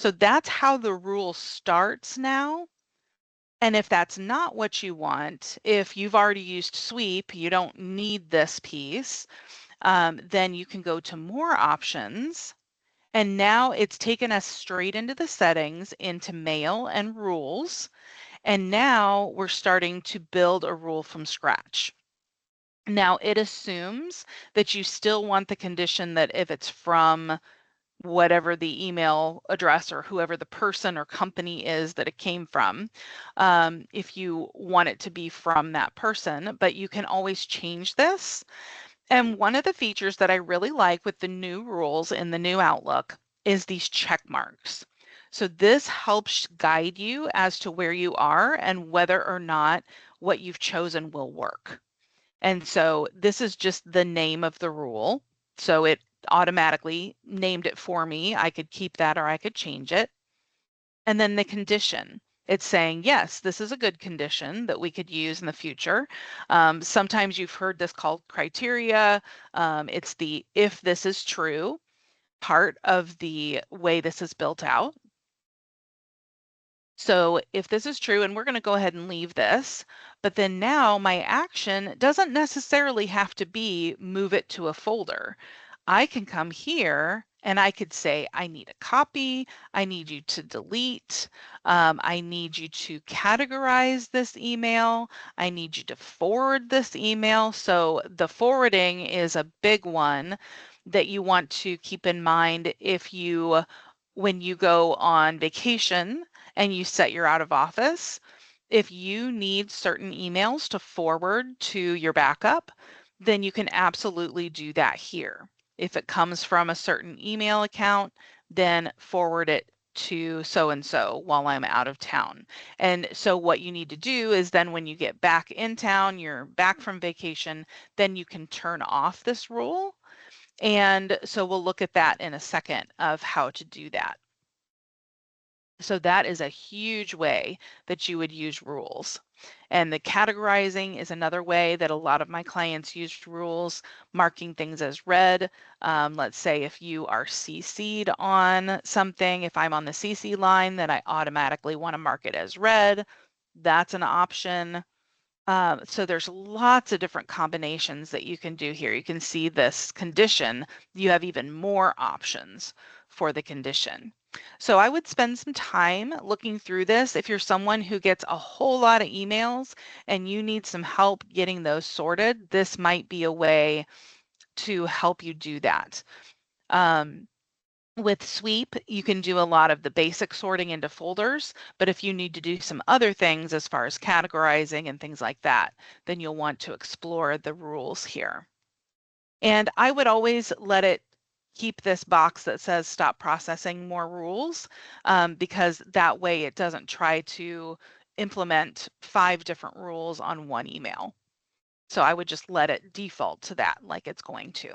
So that's how the rule starts now. And if that's not what you want, if you've already used sweep, you don't need this piece, then you can go to more options. And now it's taken us straight into the settings, into mail and rules. And now we're starting to build a rule from scratch. Now it assumes that you still want the condition that if it's from whatever the email address or whoever the person or company is that it came from, if you want it to be from that person, but you can always change this. And one of the features that I really like with the new rules in the new Outlook is these check marks. So this helps guide you as to where you are and whether or not what you've chosen will work. And so this is just the name of the rule. So it automatically named it for me. I could keep that or I could change it. And then the condition. It's saying, yes, this is a good condition that we could use in the future. Sometimes you've heard this called criteria. It's the if this is true part of the way this is built out. So if this is true, and we're going to go ahead and leave this, but then now my action doesn't necessarily have to be move it to a folder. I can come here and I could say, I need a copy, I need you to delete, I need you to categorize this email, I need you to forward this email. So the forwarding is a big one that you want to keep in mind when you go on vacation and you set your out of office. If you need certain emails to forward to your backup, then you can absolutely do that here. If it comes from a certain email account, then forward it to so-and-so while I'm out of town. And so what you need to do is then when you get back in town, you're back from vacation, then you can turn off this rule. And so we'll look at that in a second of how to do that. So that is a huge way that you would use rules. And the categorizing is another way that a lot of my clients use rules, marking things as read. Let's say if you are CC'd on something, if I'm on the CC line, then I automatically want to mark it as read. That's an option. So there's lots of different combinations that you can do here. You can see this condition, you have even more options for the condition. So I would spend some time looking through this. If you're someone who gets a whole lot of emails and you need some help getting those sorted, this might be a way to help you do that. With Sweep, you can do a lot of the basic sorting into folders, but if you need to do some other things as far as categorizing and things like that, then you'll want to explore the rules here. And I would always let it keep this box that says stop processing more rules, because that way it doesn't try to implement 5 different rules on one email. So I would just let it default to that like it's going to.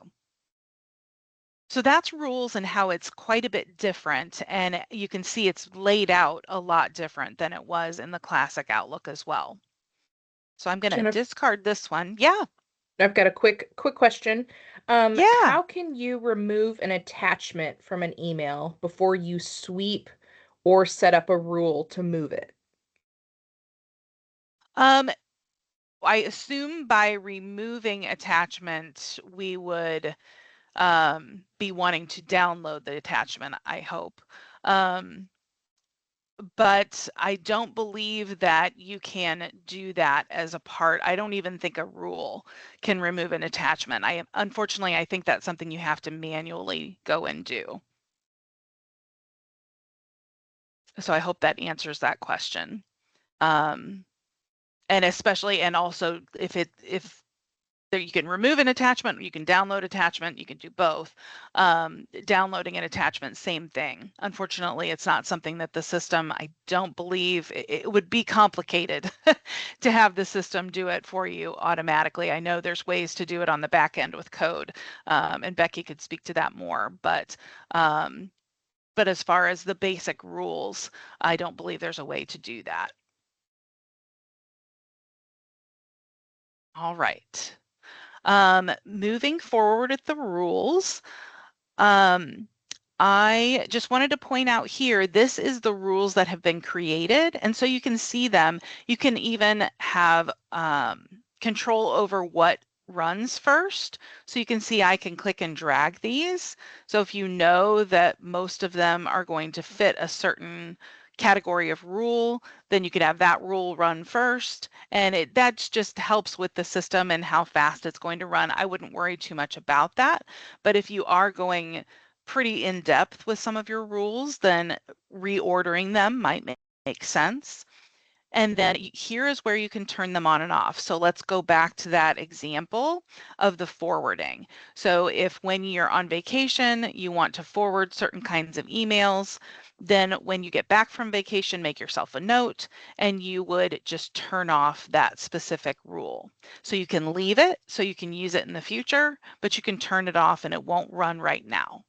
So that's rules and how it's quite a bit different. And you can see it's laid out a lot different than it was in the classic Outlook as well. So I'm going to discard this one. Yeah. I've got a quick question. Yeah. How can you remove an attachment from an email before you sweep or set up a rule to move it? I assume by removing attachment, we would be wanting to download the attachment, I hope. But I don't believe that you can do that as a part. I don't even think a rule can remove an attachment. Unfortunately, I think that's something you have to manually go and do. So I hope that answers that question. And especially, and also if you can remove an attachment, you can download attachment, you can do both. Downloading an attachment, same thing. Unfortunately, it's not something that the system, I don't believe, it would be complicated to have the system do it for you automatically. I know there's ways to do it on the back end with code, and Becky could speak to that more, but as far as the basic rules, I don't believe there's a way to do that. All right. Moving forward with the rules, I just wanted to point out here, this is the rules that have been created. And so you can see them. You can even have control over what runs first. So you can see I can click and drag these. So if you know that most of them are going to fit a certain category of rule, then you could have that rule run first. And that just helps with the system and how fast it's going to run. I wouldn't worry too much about that. But if you are going pretty in depth with some of your rules, then reordering them might make sense. And then here is where you can turn them on and off. So let's go back to that example of the forwarding. So if when you're on vacation, you want to forward certain kinds of emails, then when you get back from vacation, make yourself a note and you would just turn off that specific rule. So you can leave it so you can use it in the future, but you can turn it off and it won't run right now.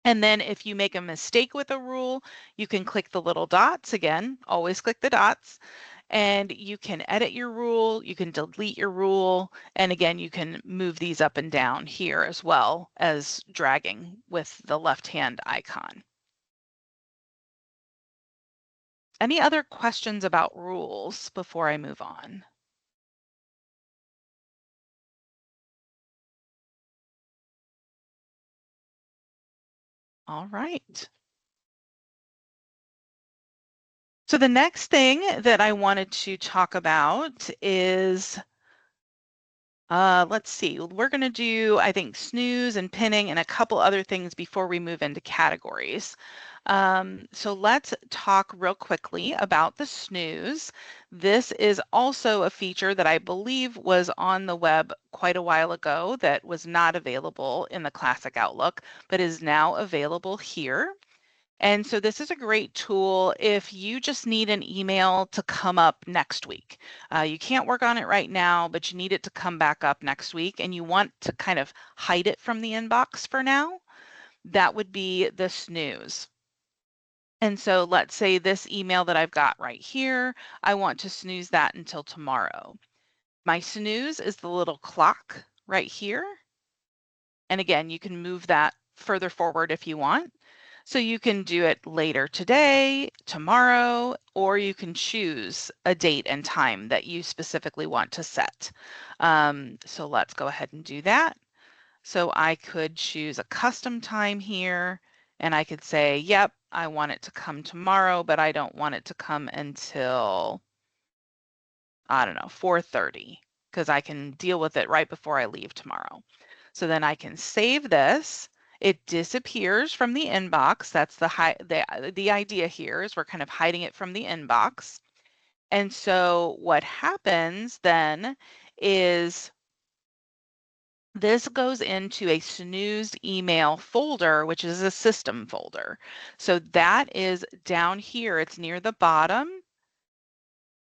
And then if you make a mistake with a rule, you can click the little dots again, always click the dots, and you can edit your rule, you can delete your rule, and again, you can move these up and down here as well as dragging with the left-hand icon. Any other questions about rules before I move on? All right. So the next thing that I wanted to talk about is, let's see, we're going to do, I think, snooze and pinning and a couple other things before we move into categories. So let's talk real quickly about the snooze. This is also a feature that I believe was on the web quite a while ago that was not available in the classic Outlook, but is now available here. And so this is a great tool if you just need an email to come up next week. You can't work on it right now, but you need it to come back up next week and you want to kind of hide it from the inbox for now. That would be the snooze. And so let's say this email that I've got right here, I want to snooze that until tomorrow. My snooze is the little clock right here. And again, you can move that further forward if you want. So you can do it later today, tomorrow, or you can choose a date and time that you specifically want to set. So let's go ahead and do that. So I could choose a custom time here, and I could say, yep, I want it to come tomorrow, but I don't want it to come until, I don't know, 4:30, because I can deal with it right before I leave tomorrow. So then I can save this. It disappears from the inbox. That's the idea here is we're kind of hiding it from the inbox. And so what happens then is this goes into a snoozed email folder, which is a system folder. So that is down here. It's near the bottom.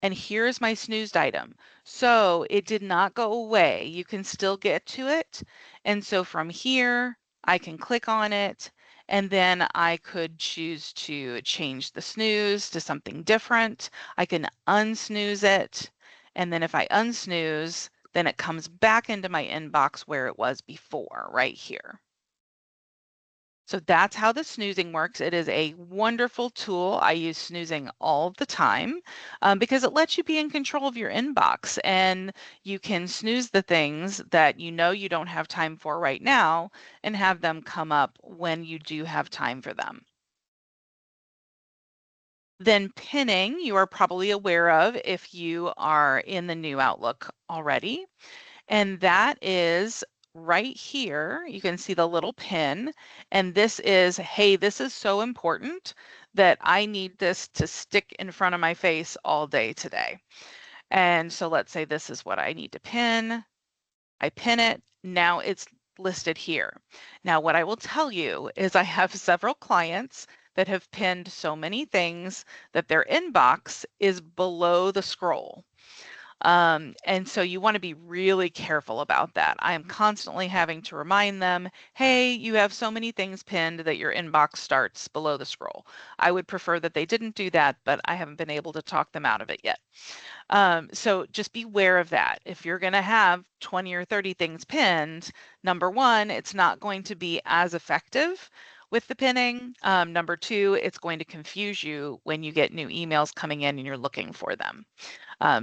And here's my snoozed item. So it did not go away. You can still get to it. And so from here, I can click on it, and then I could choose to change the snooze to something different. I can unsnooze it. And then if I unsnooze, then it comes back into my inbox where it was before, right here. So that's how the snoozing works. It is a wonderful tool. I use snoozing all the time because it lets you be in control of your inbox, and you can snooze the things that you know you don't have time for right now and have them come up when you do have time for them. Then pinning, you are probably aware of if you are in the new Outlook already. And that is right here. You can see the little pin. And this is, hey, this is so important that I need this to stick in front of my face all day today. And so let's say this is what I need to pin. I pin it. Now it's listed here. Now, what I will tell you is I have several clients that have pinned so many things that their inbox is below the scroll. And so you want to be really careful about that. I am constantly having to remind them, hey, you have so many things pinned that your inbox starts below the scroll. I would prefer that they didn't do that, but I haven't been able to talk them out of it yet. So just beware of that. If you're going to have 20 or 30 things pinned, number one, it's not going to be as effective with the pinning. Number two, it's going to confuse you when you get new emails coming in and you're looking for them.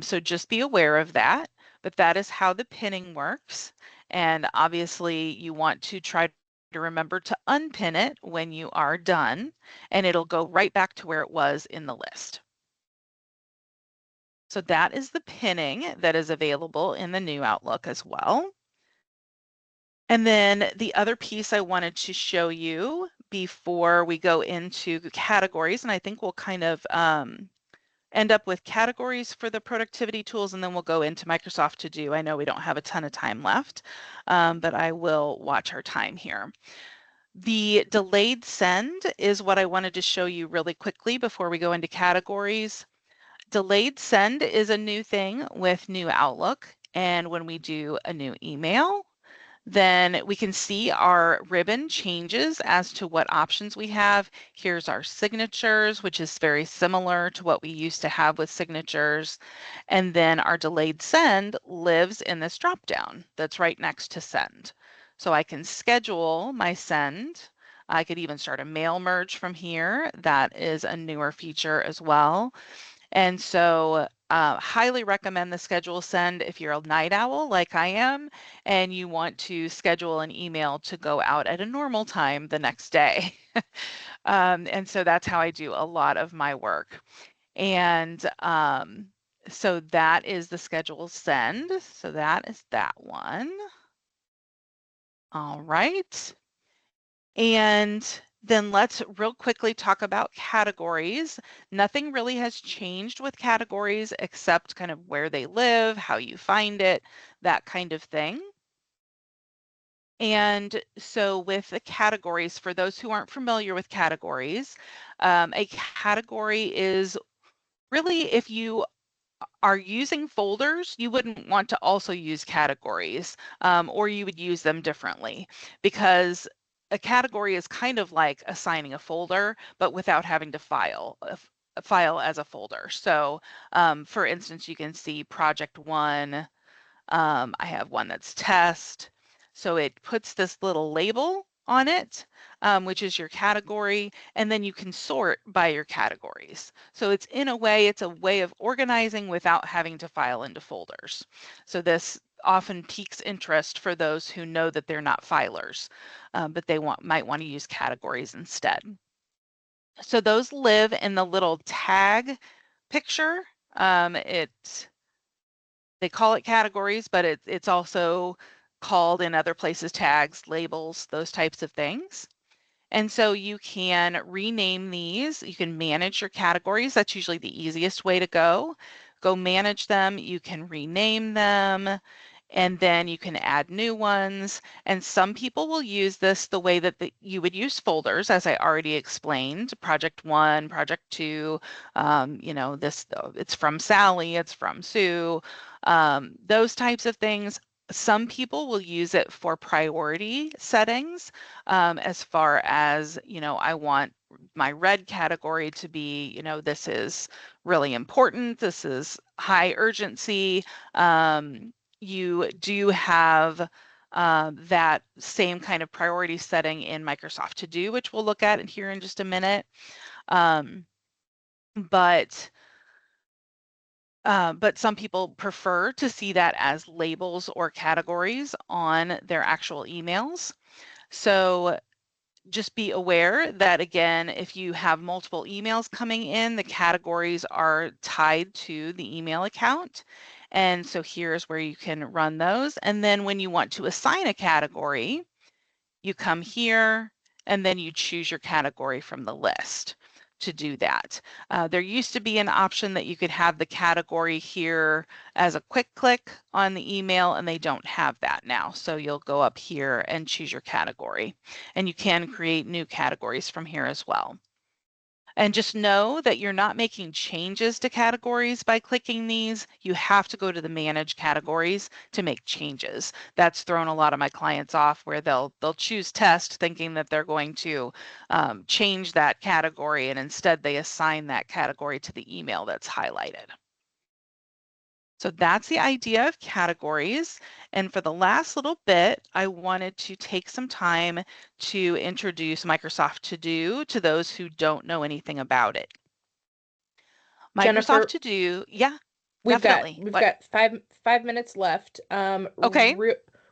So just be aware of that, but that is how the pinning works. And obviously you want to try to remember to unpin it when you are done, and it'll go right back to where it was in the list. So that is the pinning that is available in the new Outlook as well. And then the other piece I wanted to show you before we go into categories, and I think we'll kind of end up with categories for the productivity tools, and then we'll go into Microsoft To Do. I know we don't have a ton of time left, but I will watch our time here. The delayed send is what I wanted to show you really quickly before we go into categories. Delayed send is a new thing with new Outlook, and when we do a new email, then we can see our ribbon changes as to what options we have. Here's our signatures, which is very similar to what we used to have with signatures. And then our delayed send lives in this dropdown that's right next to send. So I can schedule my send. I could even start a mail merge from here. That is a newer feature as well. And so highly recommend the schedule send if you're a night owl like I am and you want to schedule an email to go out at a normal time the next day. And so that's how I do a lot of my work. And so that is the schedule send. So that is that one. All right. And then let's real quickly talk about categories. Nothing really has changed with categories except kind of where they live, how you find it, that kind of thing. And so with the categories, for those who aren't familiar with categories, a category is really if you are using folders, you wouldn't want to also use categories, or you would use them differently because a category is kind of like assigning a folder, but without having to file as a folder. So for instance, you can see project 1. I have one that's test. So it puts this little label on it, which is your category, and then you can sort by your categories. So it's a way of organizing without having to file into folders. So this often piques interest for those who know that they're not filers, but they might want to use categories instead. So those live in the little tag picture. They call it categories, but it's also called in other places tags, labels, those types of things. And so you can rename these. You can manage your categories. That's usually the easiest way to go. Go manage them. You can rename them, and then you can add new ones. And some people will use this the way that you would use folders, as I already explained, project 1, project 2, it's from Sally, it's from Sue, those types of things. Some people will use it for priority settings, as far as, I want my red category to be, this is really important, this is high urgency. You do have that same kind of priority setting in Microsoft To Do, which we'll look at here in just a minute. But some people prefer to see that as labels or categories on their actual emails. So just be aware that, again, if you have multiple emails coming in, the categories are tied to the email account. And so here's where you can run those. And then when you want to assign a category, you come here and then you choose your category from the list to do that. There used to be an option that you could have the category here as a quick click on the email, and they don't have that now. So you'll go up here and choose your category, and you can create new categories from here as well. And just know that you're not making changes to categories by clicking these. You have to go to the manage categories to make changes. That's thrown a lot of my clients off, where they'll choose test thinking that they're going to change that category, and instead they assign that category to the email that's highlighted. So that's the idea of categories. And for the last little bit, I wanted to take some time to introduce Microsoft To Do to those who don't know anything about it. Jennifer, Microsoft To Do, yeah, we've definitely. got 5 minutes left. Okay.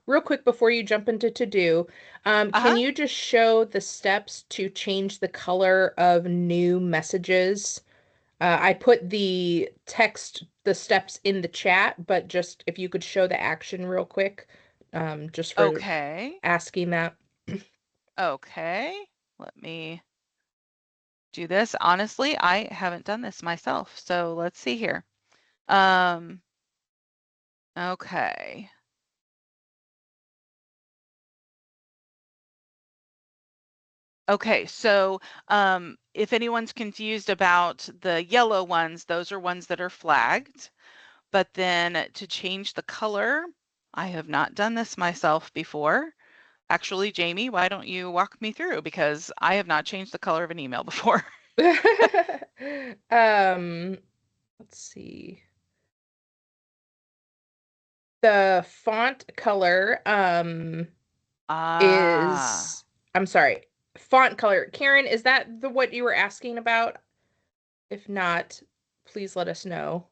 Real quick before you jump into To Do, can you just show the steps to change the color of new messages? I put the steps in the chat, but just if you could show the action real quick, just for Okay. asking that. Okay. Let me do this. Honestly, I haven't done this myself. So let's see here. Okay. Okay, so if anyone's confused about the yellow ones, those are ones that are flagged. But then to change the color, I have not done this myself before. Actually, Jamie, why don't you walk me through? Because I have not changed the color of an email before. Let's see. The font color is, I'm sorry, font color. Karen, is that what you were asking about? If not, please let us know.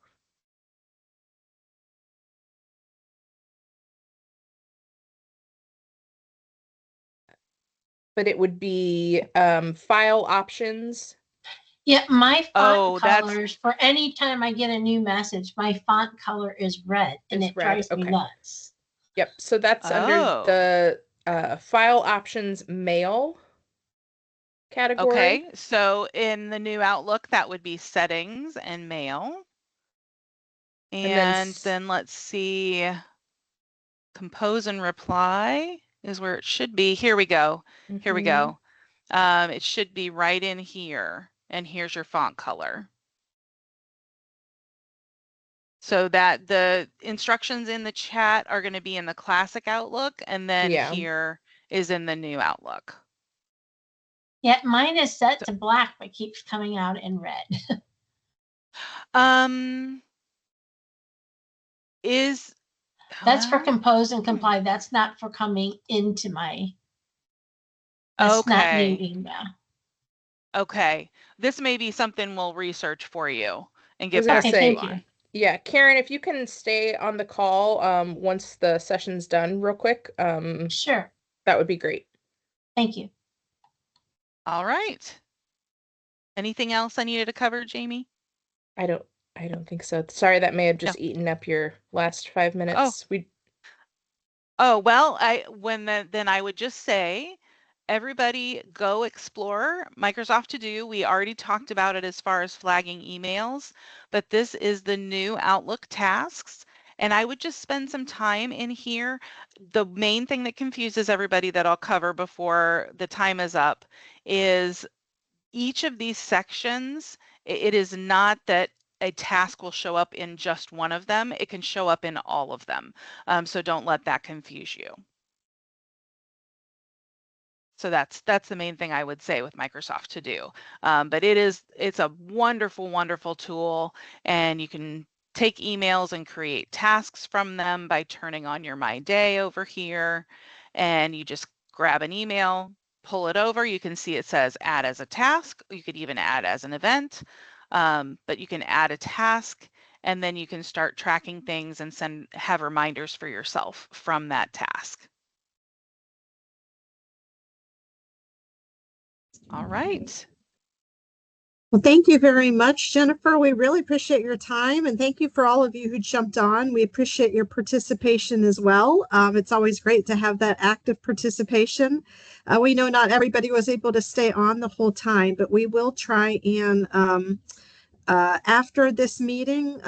But it would be file options. Yeah, my font colors for any time I get a new message, my font color is red, and it drives me nuts. Yep. So that's under the file options mail category. Okay. So in the new Outlook, that would be settings and mail. And then let's see, compose and reply is where it should be. Here we go. Here we go. It should be right in here. And here's your font color. So that the instructions in the chat are going to be in the classic Outlook, and then here is in the new Outlook. Yeah, mine is set to black, but keeps coming out in red. That's for compose and comply. That's not for coming into my. That's not new email. Okay, this may be something we'll research for you and get back to you on. Yeah, Karen, if you can stay on the call once the session's done real quick. Sure. That would be great. Thank you. All right. Anything else I needed to cover, Jamie? I don't think so. Sorry, that may have just eaten up your last 5 minutes. Well, then I would just say, everybody go explore Microsoft To Do. We already talked about it as far as flagging emails, but this is the new Outlook tasks. And I would just spend some time in here. The main thing that confuses everybody that I'll cover before the time is up is each of these sections. It is not that a task will show up in just one of them. It can show up in all of them. So don't let that confuse you. So that's the main thing I would say with Microsoft To Do. But it's a wonderful, wonderful tool, and you can take emails and create tasks from them by turning on your My Day over here, and you just grab an email, pull it over. You can see it says add as a task. You could even add as an event, but you can add a task, and then you can start tracking things and have reminders for yourself from that task. All right. Well, thank you very much, Jennifer. We really appreciate your time, and thank you for all of you who jumped on. We appreciate your participation as well. It's always great to have that active participation. We know not everybody was able to stay on the whole time, but we will try and after this meeting,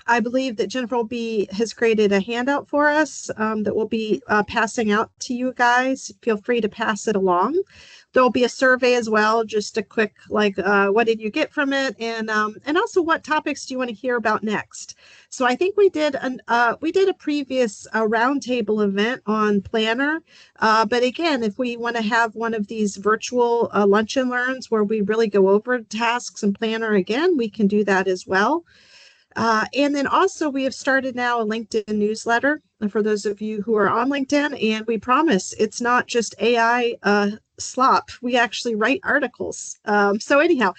I believe that Jennifer has created a handout for us that we'll be passing out to you guys. Feel free to pass it along. There'll be a survey as well, just a quick what did you get from it, and also what topics do you want to hear about next. So I think we did a previous roundtable event on Planner, but again, if we want to have one of these virtual lunch and learns where we really go over tasks and Planner again, we can do that as well. And then also we have started now a LinkedIn newsletter for those of you who are on LinkedIn, and we promise it's not just AI slop. We actually write articles. So anyhow,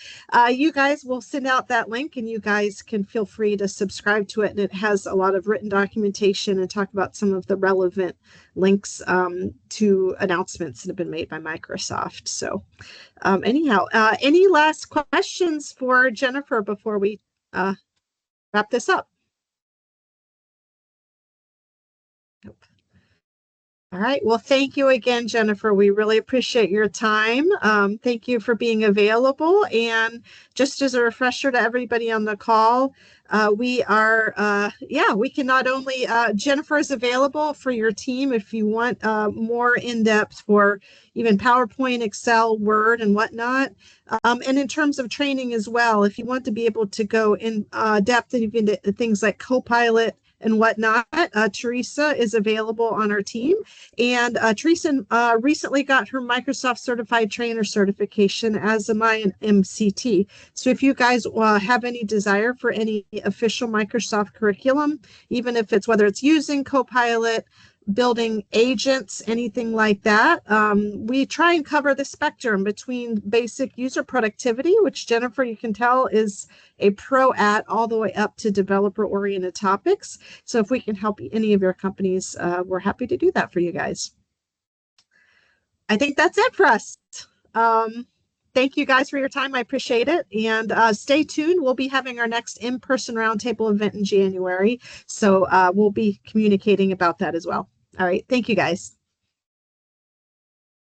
you guys will send out that link, and you guys can feel free to subscribe to it. And it has a lot of written documentation and talk about some of the relevant links to announcements that have been made by Microsoft. So anyhow, any last questions for Jennifer before we wrap this up? Nope. All right. Well, thank you again, Jennifer. We really appreciate your time. Thank you for being available. And just as a refresher to everybody on the call, we can not only, Jennifer is available for your team if you want more in-depth for even PowerPoint, Excel, Word, and whatnot. And in terms of training as well, if you want to be able to go in depth and even things like Copilot and whatnot, Teresa is available on our team. And Teresa recently got her Microsoft Certified Trainer certification, as am I an MCT. So if you guys have any desire for any official Microsoft curriculum, even if it's whether it's using Copilot, building agents, anything like that, we try and cover the spectrum between basic user productivity, which Jennifer, you can tell, is a pro at, all the way up to developer-oriented topics. So if we can help any of your companies, we're happy to do that for you guys. I think that's it for us. Thank you guys for your time. I appreciate it. And stay tuned. We'll be having our next in-person roundtable event in January. So we'll be communicating about that as well. All right. Thank you, guys.